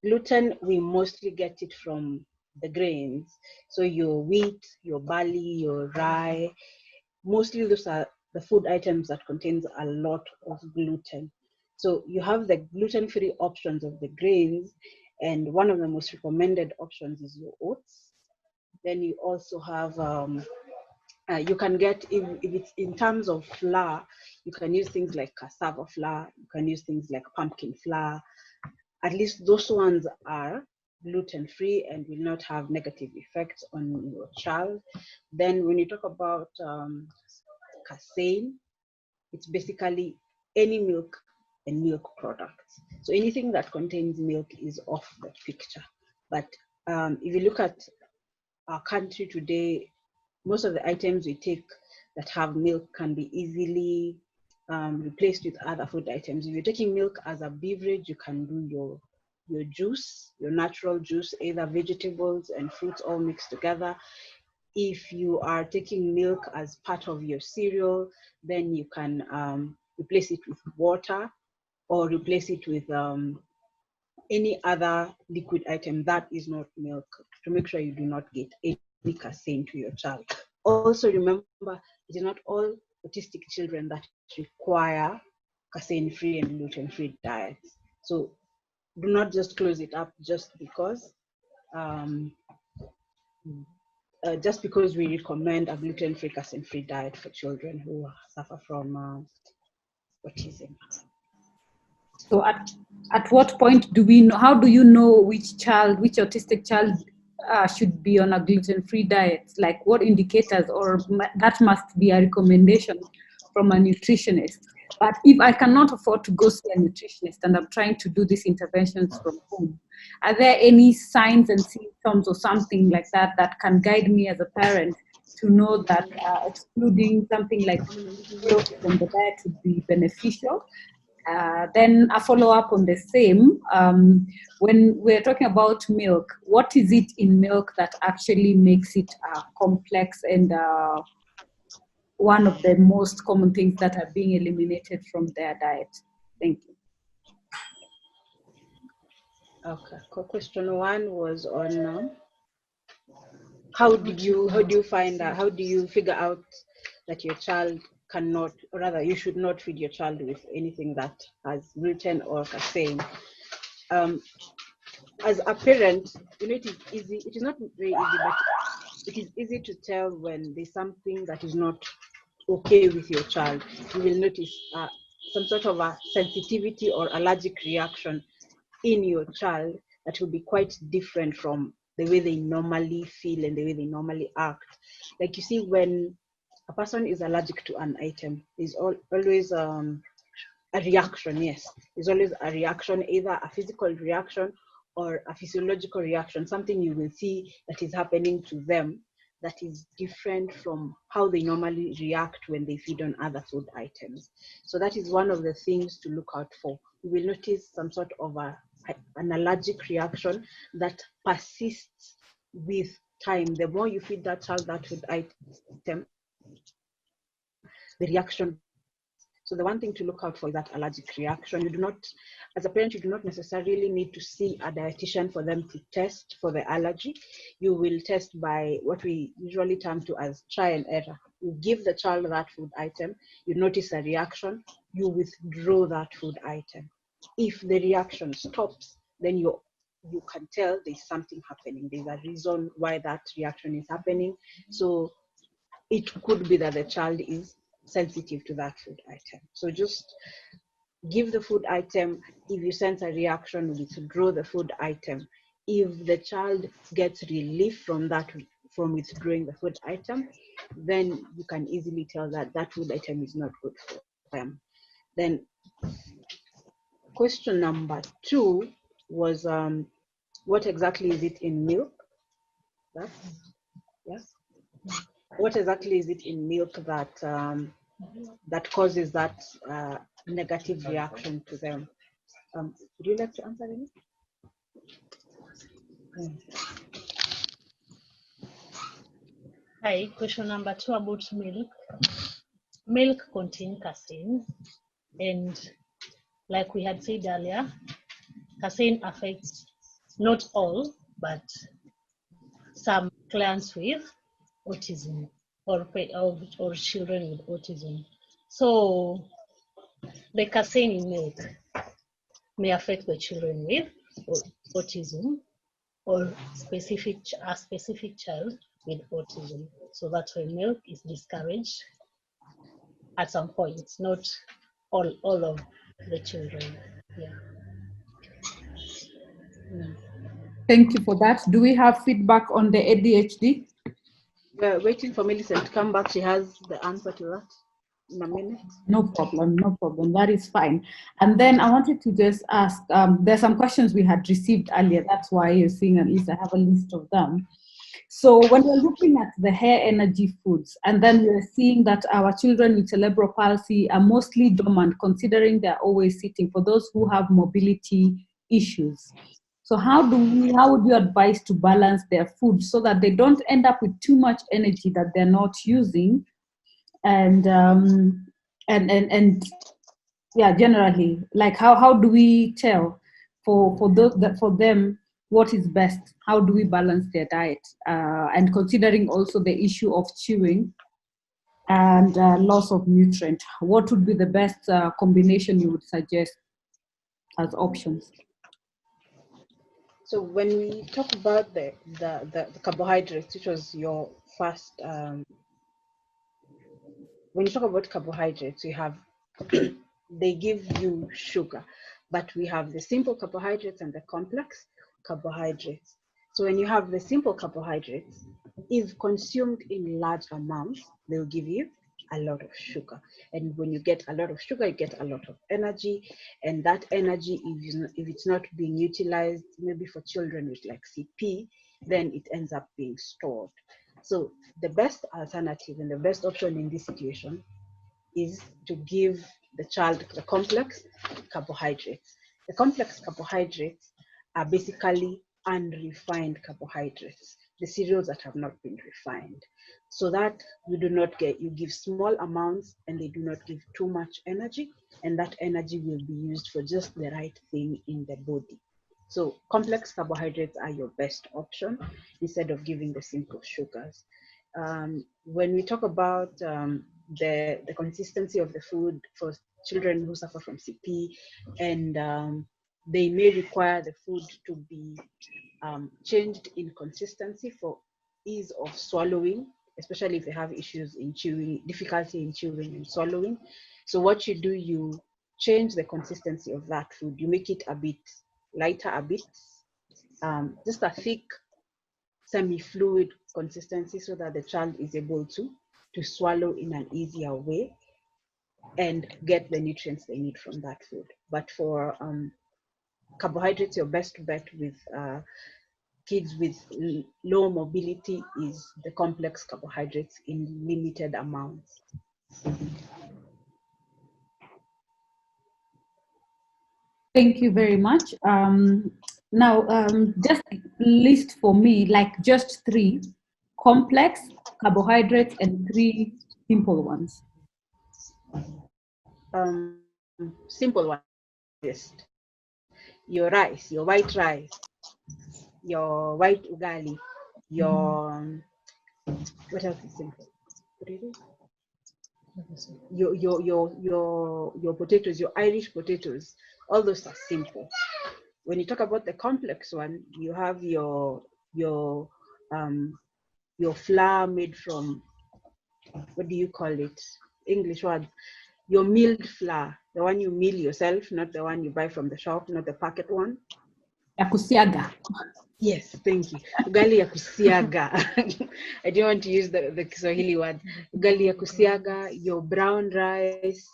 gluten, we mostly get it from the grains. So your wheat, your barley, your rye, mostly those are the food items that contains a lot of gluten. So you have the gluten-free options of the grains, and one of the most recommended options is your oats. Then you also have you can get, if it's in terms of flour, you can use things like cassava flour, you can use things like pumpkin flour. At least those ones are gluten-free and will not have negative effects on your child. Then when you talk about casein, it's basically any milk and milk products. So anything that contains milk is off the picture. But if you look at our country today, most of the items we take that have milk can be easily replaced with other food items. If you're taking milk as a beverage, you can do your juice, your natural juice, either vegetables and fruits all mixed together. If you are taking milk as part of your cereal, then you can replace it with water or replace it with any other liquid item that is not milk to make sure you do not get any casein to your child. Also remember, it is not all autistic children that require casein-free and gluten-free diets. So do not just close it up just because we recommend a gluten-free, casein-free diet for children who suffer from autism. So at what point do we know, how do you know which autistic child should be on a gluten-free diet? Like what indicators, or that must be a recommendation from a nutritionist. But if I cannot afford to go see a nutritionist and I'm trying to do these interventions from home, are there any signs and symptoms or something like that that can guide me as a parent to know that excluding something like milk from the diet would be beneficial? Then a follow-up on the same, when we're talking about milk, what is it in milk that actually makes it complex and one of the most common things that are being eliminated from their diet? Thank you. Okay, question one was on how do you find out, how do you figure out that your child cannot, or rather you should not feed your child with anything that has gluten or casein. As a parent, you know, it is easy, it is not very easy, but it is easy to tell when there's something that is not okay with your child. You will notice some sort of a sensitivity or allergic reaction in your child that will be quite different from the way they normally feel and the way they normally act. Like, you see, when a person is allergic to an item, there's always a reaction. Yes, there's always a reaction, either a physical reaction or a physiological reaction, something you will see that is happening to them that is different from how they normally react when they feed on other food items. So that is one of the things to look out for. You will notice some sort of an allergic reaction that persists with time. The more you feed that child that food item, the reaction. So the one thing to look out for is that allergic reaction. You do not, as a parent, you do not necessarily need to see a dietitian for them to test for the allergy. You will test by what we usually term to as try and error. You give the child that food item, you notice a reaction, you withdraw that food item. If the reaction stops, then you can tell there's something happening. There's a reason why that reaction is happening. So it could be that the child is sensitive to that food item. So just give the food item. If you sense a reaction, withdraw the food item. If the child gets relief from withdrawing the food item, then you can easily tell that that food item is not good for them. Then question number 2 was what exactly is it in milk? Yes. What exactly is it in milk that that causes that negative reaction to them? Would you like to answer any? Hi, question number 2 about milk. Milk contains casein, and like we had said earlier, casein affects not all, but some clients with autism or children with autism. So the casein in milk may affect the children with autism or a specific child with autism. So that's why milk is discouraged at some points, not all of the children. Yeah. Thank you for that. Do we have feedback on the ADHD? We're waiting for Millicent to come back. She has the answer to that in a minute. No problem, no problem. That is fine. And then I wanted to just ask, there's some questions we had received earlier. That's why you're seeing at least I have a list of them. So when we're looking at the high energy foods, and then we're seeing that our children with cerebral palsy are mostly dormant, considering they're always sitting, for those who have mobility issues. So how would you advise to balance their food so that they don't end up with too much energy that they're not using? And yeah, generally, like how do we tell for those that for them what is best? How do we balance their diet? And considering also the issue of chewing and loss of nutrient, what would be the best combination you would suggest as options? So when we talk about the carbohydrates, which was your first, when you talk about carbohydrates, you have they give you sugar, but we have the simple carbohydrates and the complex carbohydrates. So when you have the simple carbohydrates, if consumed in large amounts, they'll give you a lot of sugar. And when you get a lot of sugar, you get a lot of energy. And that energy, if it's not being utilized, maybe for children with like CP, then it ends up being stored. So the best alternative and the best option in this situation is to give the child the complex carbohydrates. The complex carbohydrates are basically unrefined carbohydrates, the cereals that have not been refined, so that you give small amounts and they do not give too much energy, and that energy will be used for just the right thing in the body. So complex carbohydrates are your best option instead of giving the simple sugars. When we talk about the consistency of the food for children who suffer from CP, and they may require the food to be changed in consistency for ease of swallowing, especially if they have issues in chewing, difficulty in chewing and swallowing. So what you do, you change the consistency of that food. You make it a bit lighter, a bit just a thick semi-fluid consistency, so that the child is able to swallow in an easier way and get the nutrients they need from that food. But for carbohydrates, your best bet with kids with low mobility is the complex carbohydrates in limited amounts. Thank you very much. Now, just list for me like just 3 complex carbohydrates and 3 simple ones. Simple one, just your rice, your white rice, your white ugali, your what else is simple? What is it? Your potatoes, your Irish potatoes, all those are simple. When you talk about the complex one, you have your flour made from, what do you call it? English word. Your milled flour, the one you mill yourself, not the one you buy from the shop, not the packet one. Ya kusiaga. Yes, thank you. Ugali ya kusiaga. I didn't want to use the Kiswahili word. Ugali ya kusiaga, your brown rice,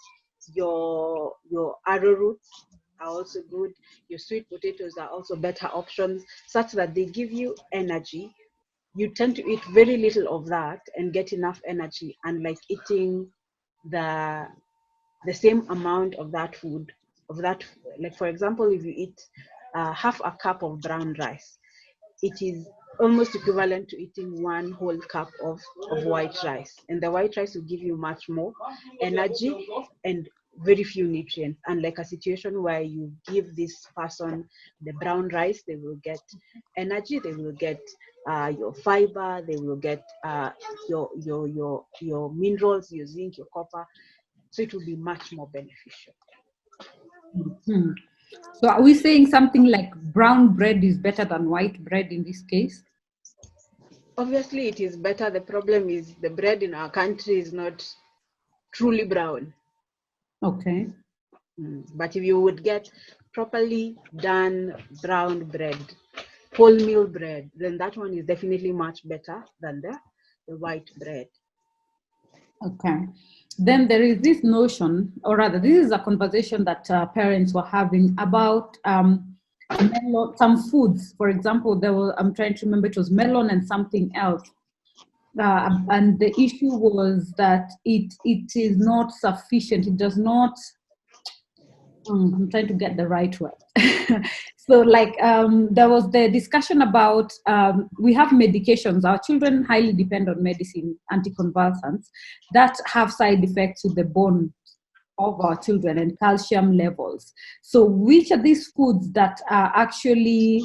your arrowroots are also good. Your sweet potatoes are also better options, such that they give you energy. You tend to eat very little of that and get enough energy, unlike eating the same amount of that food, like for example, if you eat half a cup of brown rice, it is almost equivalent to eating 1 whole cup of white rice. And the white rice will give you much more energy and very few nutrients. Unlike a situation where you give this person the brown rice, they will get energy, they will get your fiber, they will get your minerals, your zinc, your copper. So it will be much more beneficial. Mm-hmm. So are we saying something like brown bread is better than white bread in this case? Obviously, it is better. The problem is the bread in our country is not truly brown. Okay. But if you would get properly done brown bread, wholemeal bread, then that one is definitely much better than the white bread. Okay. Then there is this notion, or rather, this is a conversation that parents were having about melon, some foods. For example, I'm trying to remember, it was melon and something else. And the issue was that it is not sufficient. It does not, I'm trying to get the right word. So like there was the discussion about, we have medications, our children highly depend on medicine, anticonvulsants, that have side effects to the bone of our children and calcium levels. So which are these foods that are actually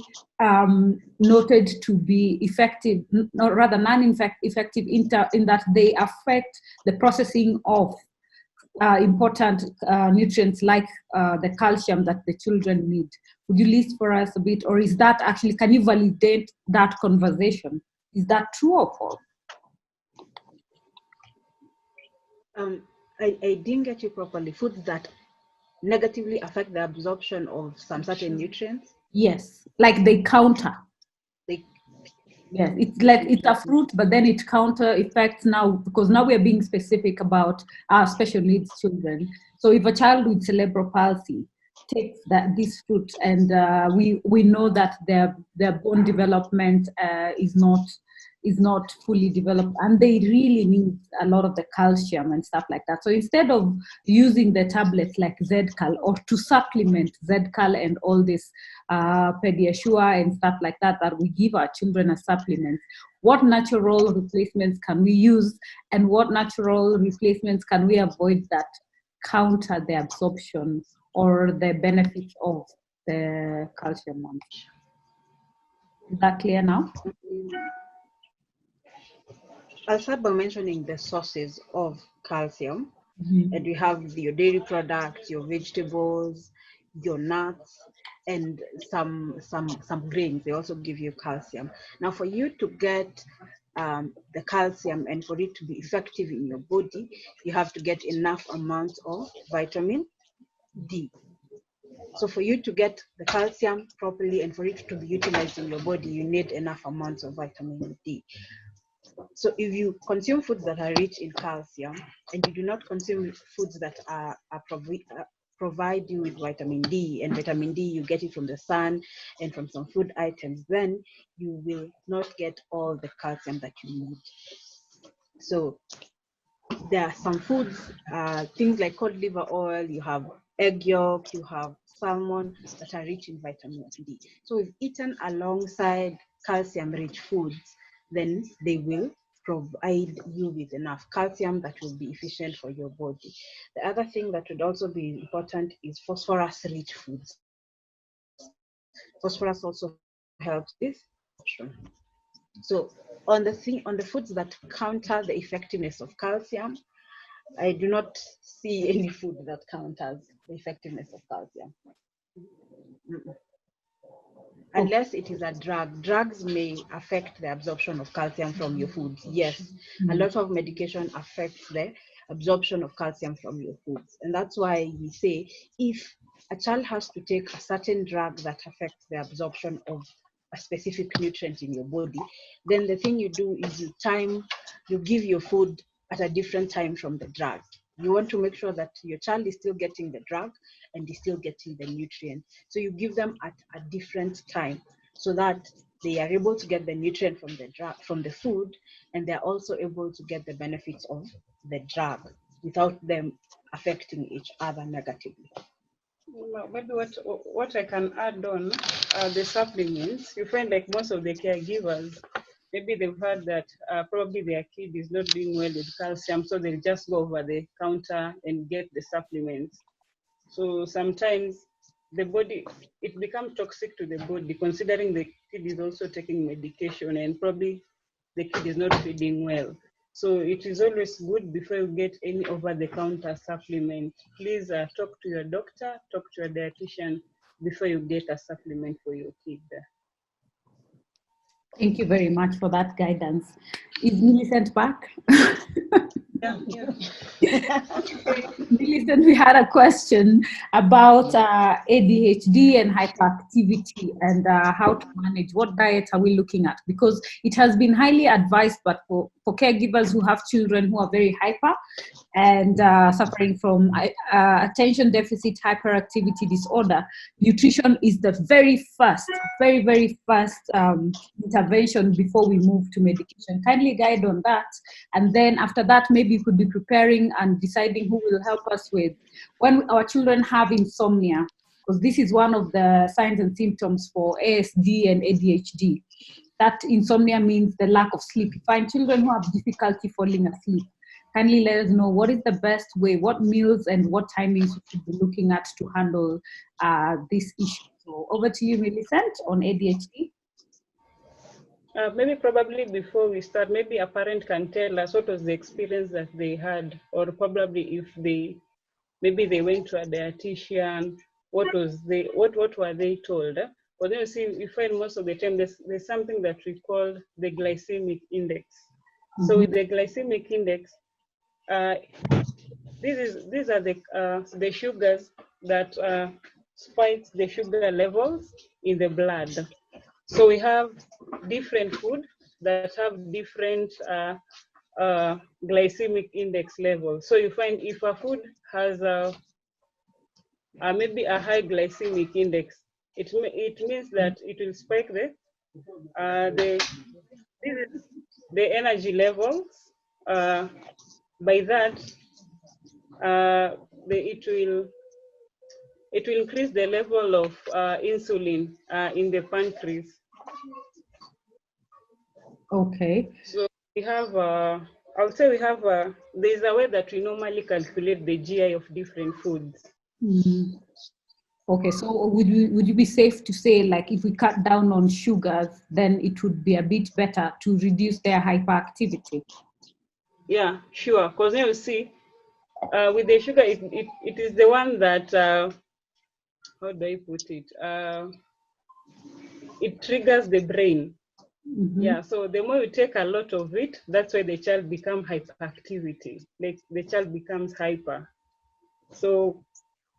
noted to be effective, or rather non-effective in that they affect the processing of important nutrients like the calcium that the children need? Would you list for us a bit, or is that actually, can you validate that conversation? Is that true or false? I didn't get you properly. Foods that negatively affect the absorption of some certain nutrients? Yes, like they counter. Yes, it's like it's a fruit, but then it counter effects now, because now we are being specific about our special needs children. So if a child with cerebral palsy takes this fruit, and we know that their bone development is not fully developed, and they really need a lot of the calcium and stuff like that. So instead of using the tablets like Zcal, or to supplement Zcal and all this Pediasure and stuff like that we give our children as supplements, what natural replacements can we use, and what natural replacements can we avoid that counter the absorption or the benefits of the calcium ones? Is that clear now? I'll start by mentioning the sources of calcium. Mm-hmm. And you have your dairy products, your vegetables, your nuts, and some grains. They also give you calcium. Now, for you to get the calcium and for it to be effective in your body, you have to get enough amounts of vitamin D. So for you to get the calcium properly and for it to be utilized in your body, you need enough amounts of vitamin D. So if you consume foods that are rich in calcium and you do not consume foods that provide you with vitamin D, and vitamin D you get it from the sun and from some food items, then you will not get all the calcium that you need. So there are some foods, things like cod liver oil, you have egg yolk, you have salmon that are rich in vitamin D. So if eaten alongside calcium-rich foods, then they will provide you with enough calcium that will be efficient for your body. The other thing that would also be important is phosphorus-rich foods. Phosphorus also helps with absorption. So on the foods that counter the effectiveness of calcium, I do not see any food that counters the effectiveness of calcium. Unless it is a drug. Drugs may affect the absorption of calcium from your foods. Yes, a lot of medication affects the absorption of calcium from your foods. And that's why we say if a child has to take a certain drug that affects the absorption of a specific nutrient in your body, then the thing you do is you give your food at a different time from the drug. You want to make sure that your child is still getting the drug and is still getting the nutrient. So you give them at a different time so that they are able to get the nutrient from the drug, from the food, and they're also able to get the benefits of the drug without them affecting each other negatively. Well, maybe what I can add on the supplements, you find like most of the caregivers, maybe they've heard that probably their kid is not doing well with calcium, so they'll just go over the counter and get the supplements. So sometimes the body, it becomes toxic to the body, considering the kid is also taking medication and probably the kid is not feeding well. So it is always good before you get any over-the-counter supplement. Please talk to your doctor, talk to your dietitian before you get a supplement for your kid. Thank you very much for that guidance. Is Millicent back? Yeah. Millicent, we had a question about ADHD and hyperactivity and how to manage. What diet are we looking at? Because it has been highly advised, but for caregivers who have children who are very hyper and suffering from attention deficit hyperactivity disorder, nutrition is the very first intervention before we move to medication. Kindly guide on that. And then after that, maybe we could be preparing and deciding who will help us with when our children have insomnia, because this is one of the signs and symptoms for ASD and ADHD. That insomnia means the lack of sleep. You find children who have difficulty falling asleep. Kindly let us know what is the best way, what meals and what timings we should be looking at to handle this issue. So over to you, Millicent, on ADHD. Maybe probably before we start, maybe a parent can tell us what was the experience that they had, or probably if maybe they went to a dietitian, what were they told? But then you see, you find most of the time there's something that we call the glycemic index. Mm-hmm. So with the glycemic index, these are the sugars that spike the sugar levels in the blood. So we have different food that have different glycemic index levels. So you find if a food has maybe a high glycemic index, it means that it will spike the energy levels. By that, it will increase the level of insulin in the pancreas. Okay. So we have, I would say we have, there's a way that we normally calculate the GI of different foods. Mm. Okay, so would you be safe to say, like, if we cut down on sugars, then it would be a bit better to reduce their hyperactivity? Yeah, sure. Because you see, with the sugar, it is the one that, how do I put it? It triggers the brain. Mm-hmm. Yeah, so the more you take a lot of it, that's why the child becomes hyperactivity. Like the child becomes hyper. So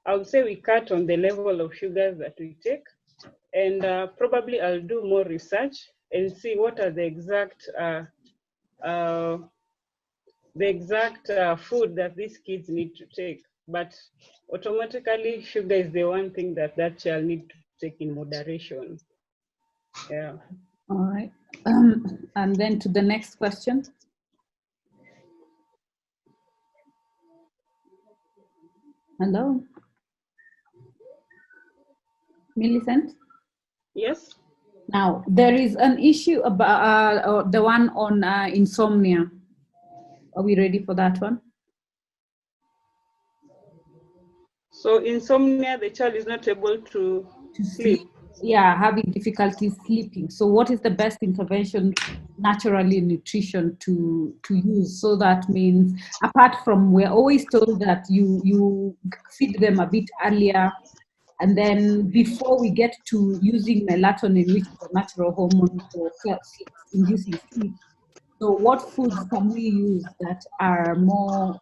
I would say we cut on the level of sugars that we take, and probably I'll do more research and see what are the exact food that these kids need to take. But automatically, sugar is the one thing that child needs to take in moderation. Yeah. All right. And then to the next question. Hello, Millicent? Yes? Now, there is an issue about the one on insomnia. Are we ready for that one? So insomnia, the child is not able to sleep. Yeah, having difficulty sleeping. So what is the best intervention naturally in nutrition to use? So that means, apart from, we're always told that you feed them a bit earlier, and then before we get to using melatonin, which is a natural hormone for inducing sleep. So what foods can we use that are more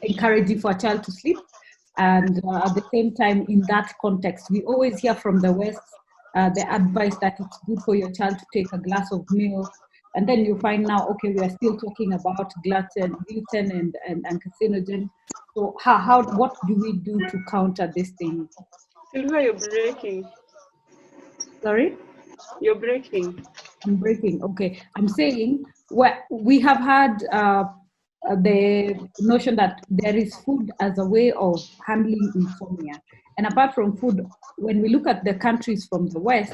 encouraging for a child to sleep? And at the same time, in that context, we always hear from the West the advice that it's good for your child to take a glass of milk. And then you find now, okay, we are still talking about gluten and carcinogen. So what do we do to counter this thing? Sylvia, you're breaking. Sorry? You're breaking. I'm breaking. Okay. I'm saying, well, we have had the notion that there is food as a way of handling insomnia. And apart from food, when we look at the countries from the West,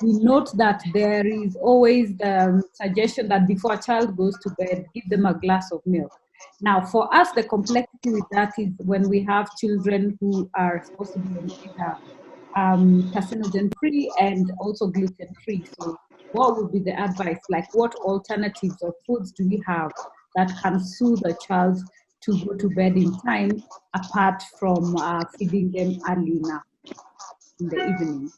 we note that there is always the suggestion that before a child goes to bed, give them a glass of milk. Now, for us, the complexity with that is when we have children who are supposed to be on either carcinogen-free and also gluten-free. So what would be the advice? Like, what alternatives or foods do we have that can soothe a child to go to bed in time, apart from feeding them early enough in the evening?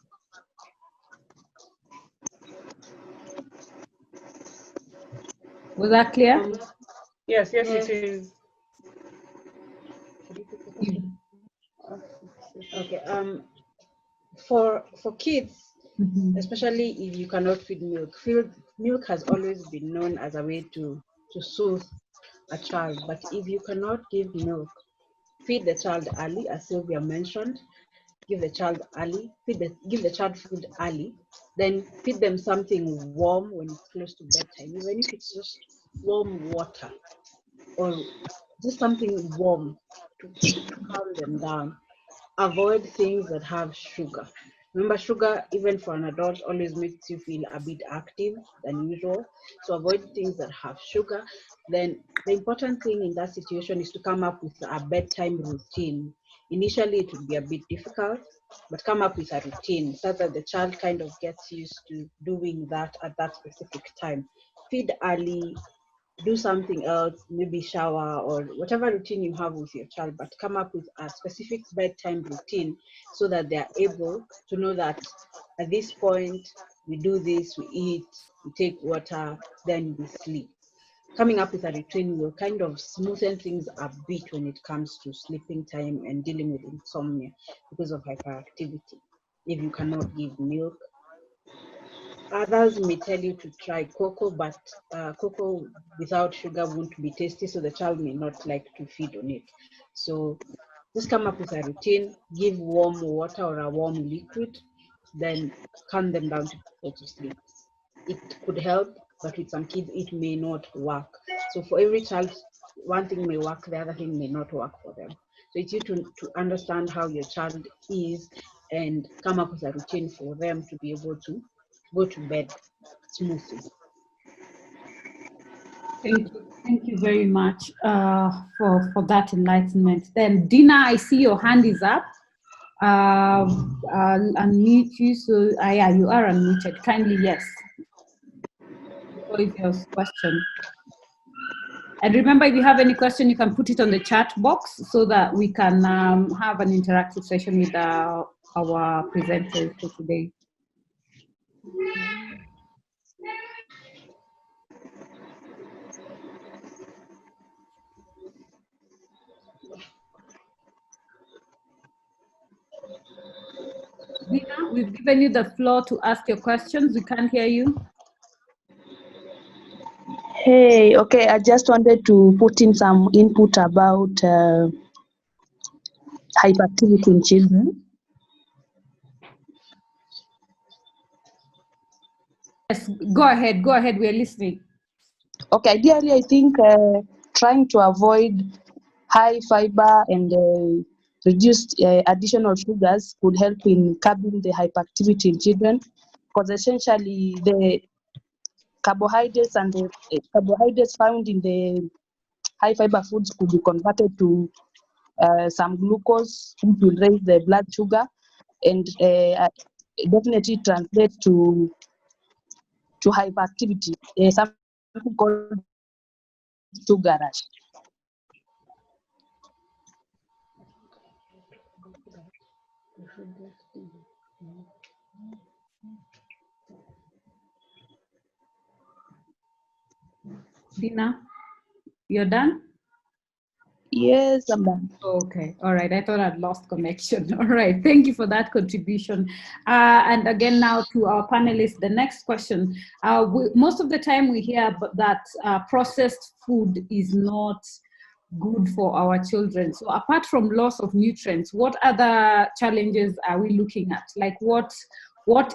Was that clear? Yes, it is. Okay. For kids, especially if you cannot feed milk, milk has always been known as a way to soothe a child. But if you cannot give milk, feed the child early, as Sylvia mentioned. Give the child early, give the child food early, then feed them something warm when it's close to bedtime, even if it's just warm water or just something warm to calm them down. Avoid things that have sugar. Remember, sugar, even for an adult, always makes you feel a bit active than usual. So avoid things that have sugar. Then the important thing in that situation is to come up with a bedtime routine. Initially, it would be a bit difficult, but come up with a routine so that the child kind of gets used to doing that at that specific time. Feed early, do something else, maybe shower or whatever routine you have with your child, but come up with a specific bedtime routine so that they are able to know that at this point we do this, we eat, we take water, then we sleep. Coming up with a routine will kind of smoothen things a bit when it comes to sleeping time and dealing with insomnia because of hyperactivity if you cannot give milk. Others may tell you to try cocoa, but cocoa without sugar won't be tasty, so the child may not like to feed on it. So just come up with a routine, give warm water or a warm liquid, then calm them down to go to sleep. It could help, but with some kids, it may not work. So for every child, one thing may work, the other thing may not work for them. So it's you to understand how your child is and come up with a routine for them to be able to go to bed smoothly. Thank you very much for that enlightenment. Then, Dina, I see your hand is up. I'll unmute you. So, yeah, you are unmuted. Kindly, yes. What is your question? And remember, if you have any question, you can put it on the chat box so that we can have an interactive session with our presenters for today. Dina, we've given you the floor to ask your questions. We can't hear you. Hey, okay, I just wanted to put in some input about hyperactivity in children. Yes, go ahead, we're listening. Okay, ideally, I think trying to avoid high fiber and reduced additional sugars could help in curbing the hyperactivity in children, because essentially the carbohydrates and the carbohydrates found in the high fiber foods could be converted to some glucose, which will raise the blood sugar and definitely translate to hyperactivity, something called sugar rush. Dina, you're done? Yes, I'm done. Okay, all right. I thought I'd lost connection. All right, thank you for that contribution. And again, now to our panelists, the next question. Most of the time we hear that processed food is not good for our children. So apart from loss of nutrients, what other challenges are we looking at? Like what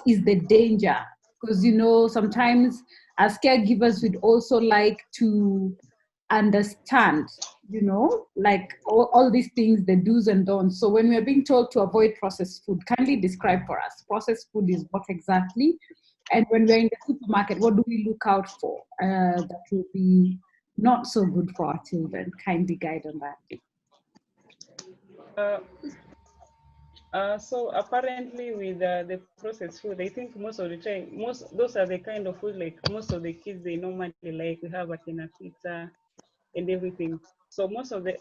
is the danger? Because, you know, sometimes as caregivers, we'd also like to understand, you know, like all these things, the do's and don'ts. So when we're being told to avoid processed food, kindly describe for us, processed food is what exactly? And when we're in the supermarket, what do we look out for that will be not so good for our children? Kindly guide on that. So apparently with the processed food, I think most of the time, those are the kind of food like most of the kids, they normally like. We have a kind of pizza and everything. So most of the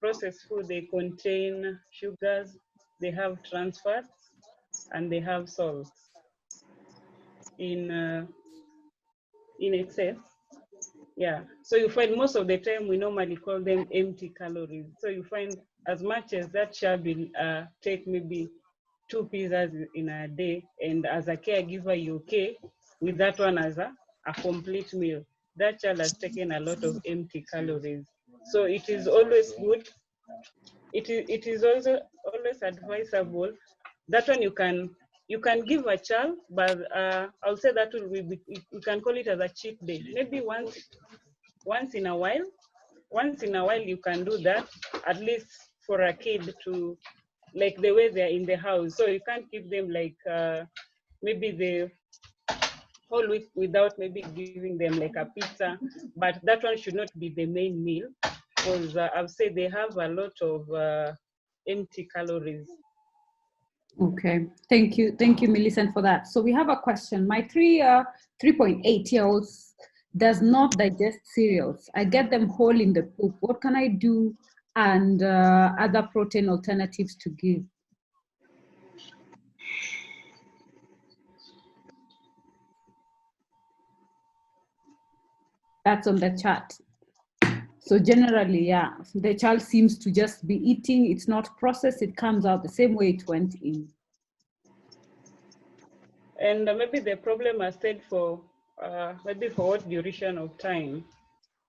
processed food, they contain sugars, they have trans fats, and they have salts in excess. Yeah, so you find most of the time we normally call them empty calories. So you find as much as that child will take maybe 2 pizzas in a day, and as a caregiver, you're okay with that one as a complete meal. That child has taken a lot of empty calories. So it is always good. It is also always advisable. That one you can give a child, but I'll say that will be, you can call it as a cheat day. Maybe once in a while you can do that, at least for a kid to, like the way they're in the house. So you can't give them like maybe the whole week without maybe giving them like a pizza, but that one should not be the main meal, because I've said they have a lot of empty calories. Okay, thank you, Millicent, for that. So we have a question. My 3.8-year-old does not digest cereals. I get them whole in the poop. What can I do? And other protein alternatives to give? That's on the chat. So generally, yeah, the child seems to just be eating. It's not processed. It comes out the same way it went in. And maybe the problem has stayed for maybe for what duration of time?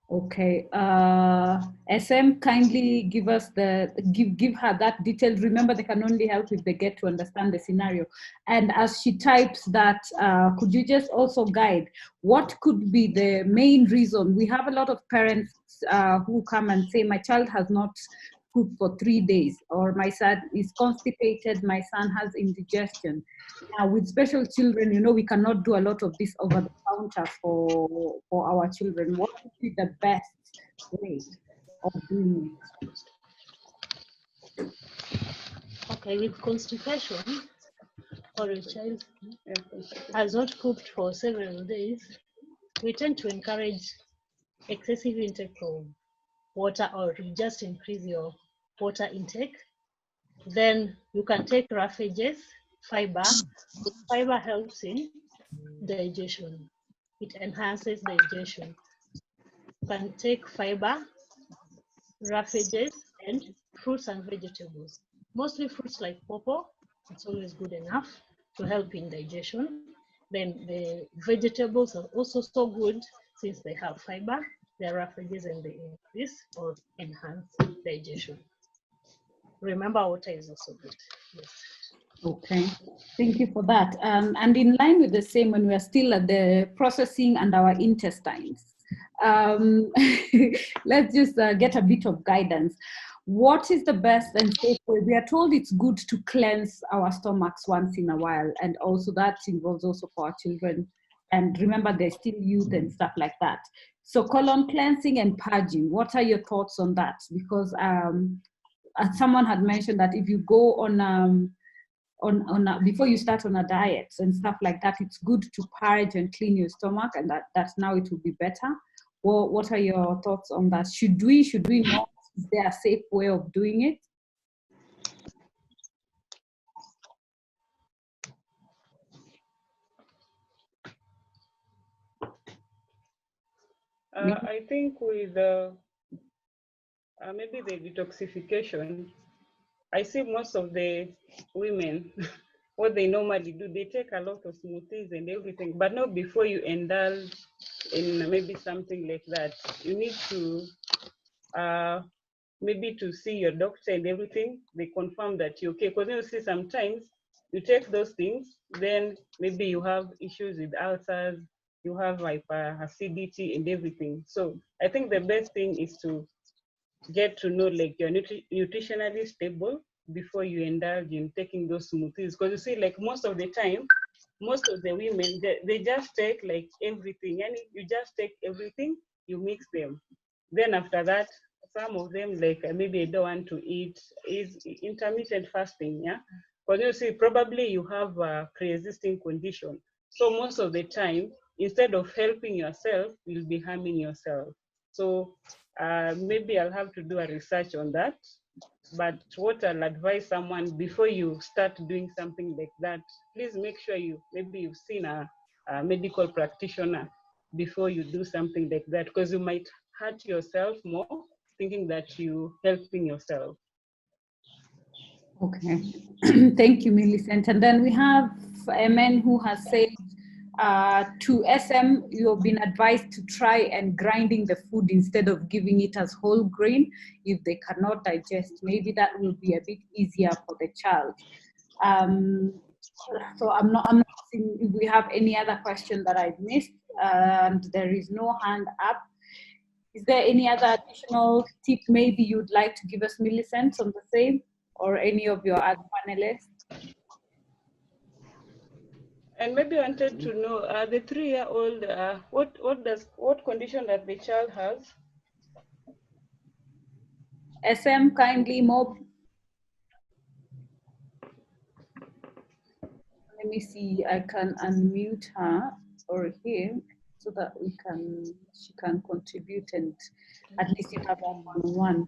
Okay. SM, kindly give us give her that detail. Remember, they can only help if they get to understand the scenario. And as she types that, could you just also guide what could be the main reason? We have a lot of parents who come and say, my child has not pooped for 3 days, or my son is constipated, my son has indigestion. Now, with special children, we cannot do a lot of this over the counter for our children. What would be the best way of doing it? Okay, with constipation, or a child has not pooped for several days, we tend to encourage excessive intake of water, or just increase your water intake. Then you can take roughages, fiber. Fiber helps in digestion. It enhances digestion. You can take fiber, roughages, and fruits and vegetables. Mostly fruits like pawpaw, it's always good enough to help in digestion. Then the vegetables are also so good since they have fiber, they're roughages, and they increase or enhance digestion. Remember, water is also good. Yes. Okay, thank you for that. And in line with the same, when we are still at the processing and our intestines, let's just get a bit of guidance. What is the best and safe way? We are told it's good to cleanse our stomachs once in a while, and also that involves also for our children. And remember, they're still youth and stuff like that. So colon cleansing and purging, what are your thoughts on that? Because someone had mentioned that if you go on before you start on a diet and stuff like that, it's good to purge and clean your stomach, and that now it will be better. Well, what are your thoughts on that? Should we not? Is there a safe way of doing it? I think with maybe the detoxification, I see most of the women, what they normally do, they take a lot of smoothies and everything, but not before you indulge in maybe something like that. You need to maybe to see your doctor and everything. They confirm that you're okay. Because you see sometimes you take those things, then maybe you have issues with ulcers, you have acidity and everything. So I think the best thing is to get to know like you're nutritionally stable before you indulge in taking those smoothies. Because you see, like most of the time, most of the women, they just take like everything, and you just take everything, you mix them. Then after that, some of them like maybe don't want to eat, is intermittent fasting, yeah? Because you see, probably you have a pre-existing condition. So most of the time, instead of helping yourself, you'll be harming yourself. So maybe I'll have to do a research on that. But what I'll advise someone before you start doing something like that, please make sure maybe you've seen a medical practitioner before you do something like that, because you might hurt yourself more thinking that you're helping yourself. Okay, thank you, Millicent. And then we have a man who has said, to SM, you have been advised to try and grinding the food instead of giving it as whole grain if they cannot digest. Maybe that will be a bit easier for the child. So I'm not seeing if we have any other question that I've missed, and there is no hand up. Is there any other additional tip maybe you'd like to give us, Millicent, on the same, or any of your other panelists? And maybe I wanted to know, the 3-year-old, what condition that the child has? SM, kindly more. Let me see, I can unmute her or him so that she can contribute, and at least you have one-on-one.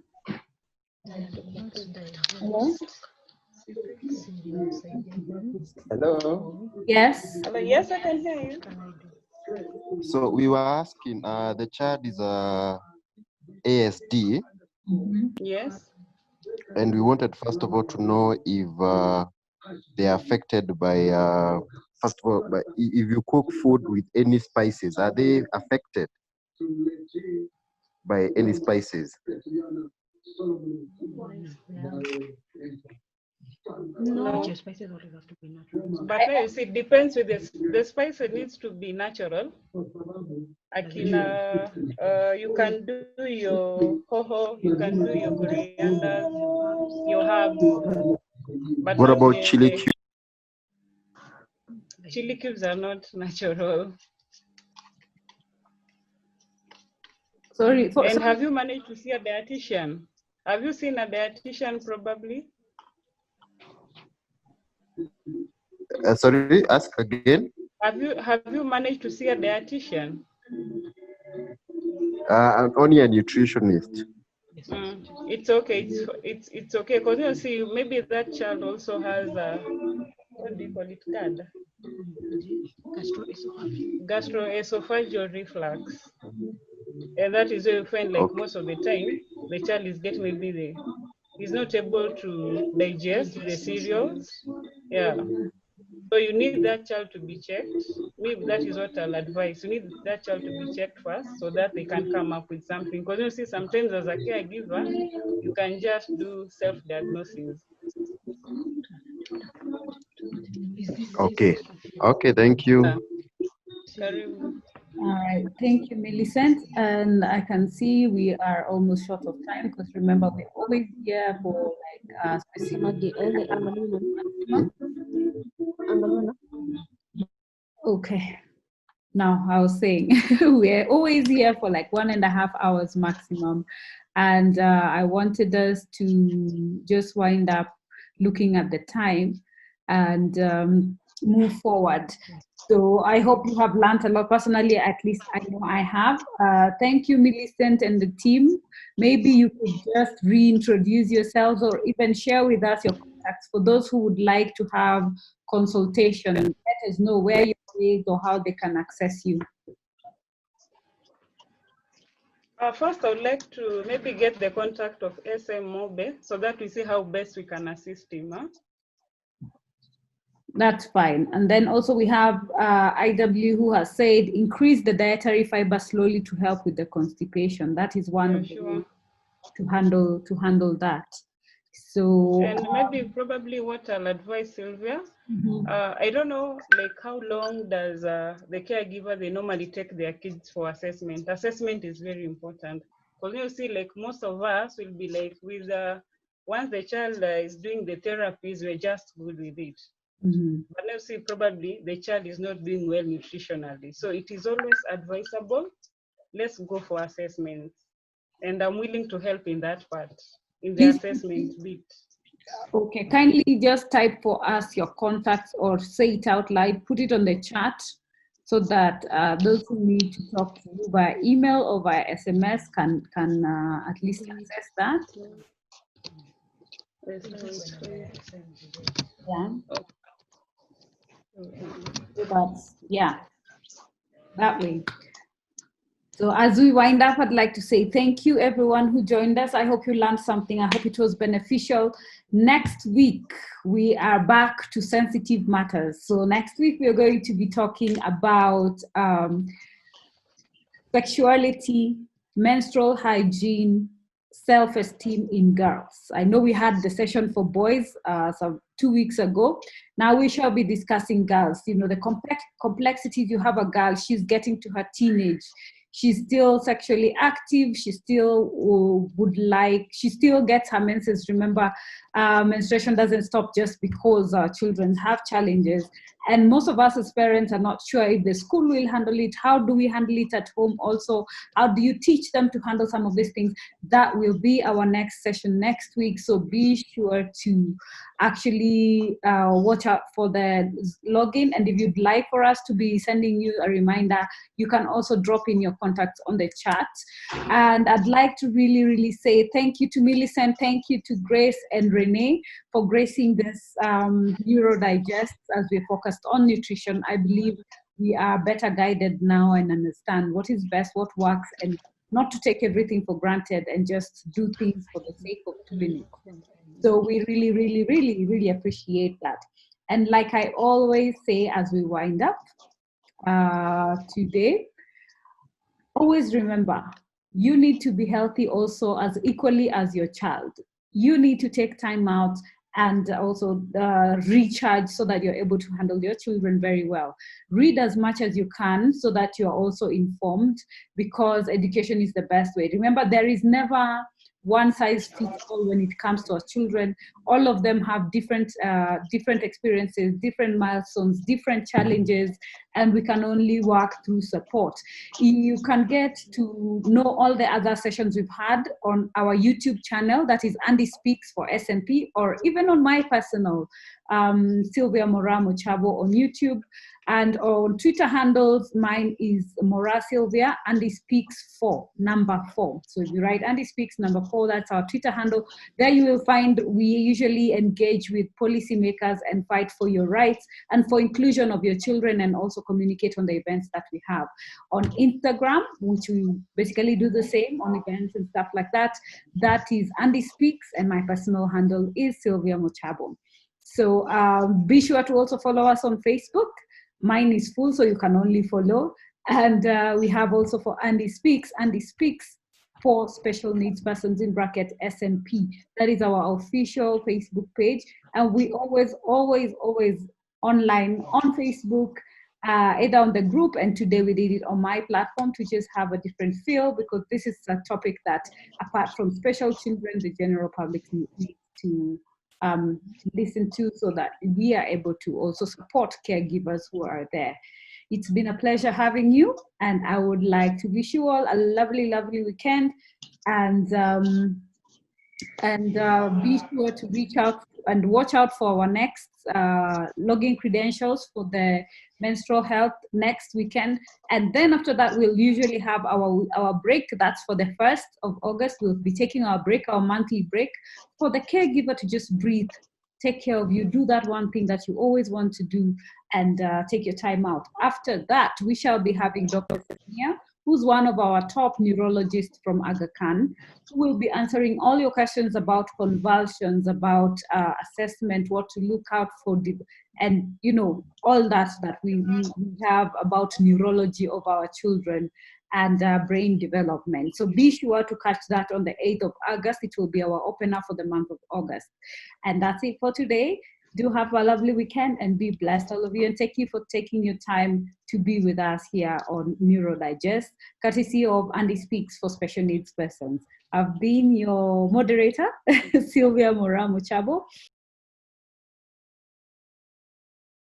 Hello? Hello. Yes. Hello, yes, I can hear you. So we were asking, the child is ASD. Mm-hmm. Yes. And we wanted first of all to know if they're affected by first of all, but if you cook food with any spices, are they affected by any spices? No. Your spices always have to be natural. But now you see, it depends with the spice. It needs to be natural. Akina, you can do your hoho, you can do your coriander, your herbs. But What now about the chili cubes? chili cubes are not natural. Sorry. And have you managed to see a dietitian? Have you seen a dietitian probably? Sorry, ask again. Have you managed to see a dietitian? I'm only a nutritionist. It's okay. It's okay, because you see, maybe that child also has a, what do you call it, GAD? Gastroesophageal reflux. And that is where you find, like, most of the time the child is getting, maybe he's not able to digest the cereals. Yeah. So you need that child to be checked. Maybe that is what I'll advise. You need that child to be checked first so that they can come up with something. Because you see, sometimes as a caregiver, you can just do self-diagnosis. Okay. Okay, thank you. All right, thank you, Millicent. And I can see we are almost short of time because remember, we're always here for like specific. Okay. Now, I was saying we're always here for like 1.5 hours maximum. And I wanted us to just wind up looking at the time and move forward. So I hope you have learned a lot. Personally, at least I know I have. Thank you, Millicent and the team. Maybe you could just reintroduce yourselves or even share with us your contacts for those who would like to have consultation. Let us know where you're based or how they can access you. First, I would like to maybe get the contact of SM Mobe so that we see how best we can assist him. Huh? That's fine. And then also we have IW who has said increase the dietary fiber slowly to help with the constipation. That is one of the ways to handle that. So and maybe probably what I'll advise Sylvia, I don't know, like how long does the caregiver, they normally take their kids for assessment. Assessment is very important because you see, like most of us will be like with once the child is doing the therapies, we're just good with it. But now see, probably the child is not doing well nutritionally. So it is always advisable, let's go for assessments. And I'm willing to help in that part, in the assessment bit. Okay, kindly just type for us your contacts or say it out loud, put it on the chat so that those who need to talk to you via email or via SMS can at least access that. Yeah. But yeah, that way. So as we wind up, I'd like to say thank you everyone who joined us. I hope you learned something. I hope it was beneficial. Next week, we are back to sensitive matters. So next week, we're going to be talking about sexuality, menstrual hygiene, self-esteem in girls. I know we had the session for boys some 2 weeks ago. Now we shall be discussing girls. You know, the complexities. You have a girl, she's getting to her teenage. She's still sexually active. She still she still gets her menses. Remember, menstruation doesn't stop just because children have challenges. And most of us as parents are not sure if the school will handle it. How do we handle it at home also? How do you teach them to handle some of these things? That will be our next session next week. So be sure to actually watch out for the login. And if you'd like for us to be sending you a reminder, you can also drop in your contacts on the chat. And I'd like to really, really say thank you to Millicent, thank you to Grace and Renee for gracing this Neurodigest as we focused on nutrition. I believe we are better guided now and understand what is best, what works, and not to take everything for granted and just do things for the sake of doing it. So we really, really, really, really appreciate that. And like I always say as we wind up today, always remember, you need to be healthy also as equally as your child. You need to take time out and also recharge so that you're able to handle your children very well. Read as much as you can so that you're also informed, because education is the best way. Remember, there is never one size fits all when it comes to our children. All of them have different experiences, different milestones, different challenges, and we can only work through support. You can get to know all the other sessions we've had on our YouTube channel, that is Andy Speaks for SNP, or even on my personal Sylvia Mochabo on YouTube. And on Twitter handles, mine is Mora Sylvia, Andy Speaks 4, number 4. So if you write Andy Speaks number 4, that's our Twitter handle. There you will find we usually engage with policymakers and fight for your rights and for inclusion of your children, and also communicate on the events that we have. On Instagram, which we basically do the same on events and stuff like that, that is Andy Speaks, and my personal handle is Sylvia Mochabo. So be sure to also follow us on Facebook. Mine is full, so you can only follow. And we have also for Andy Speaks for Special Needs Persons in bracket SNP. That is our official Facebook page. And we always online on Facebook, either on the group, and today we did it on my platform to just have a different feel, because this is a topic that, apart from special children, the general public needs to listen to, so that we are able to also support caregivers who are there. It's been a pleasure having you, and I would like to wish you all a lovely, lovely weekend, and be sure to reach out and watch out for our next login credentials for the menstrual health next weekend. And then after that, we'll usually have our break. That's for the 1st of August. We'll be taking our break, our monthly break, for the caregiver to just breathe, take care of you, do that one thing that you always want to do, and take your time out. After that, we shall be having Dr. Sylvia, who's one of our top neurologists from Aga Khan, who will be answering all your questions about convulsions, about assessment, what to look out for, and all that we have about neurology of our children and brain development. So be sure to catch that on the 8th of August. It will be our opener for the month of August. And that's it for today. Do have a lovely weekend and be blessed, all of you. And thank you for taking your time to be with us here on Neuro Digest, courtesy of Andy Speaks for Special Needs Persons. I've been your moderator, Sylvia Mochabo.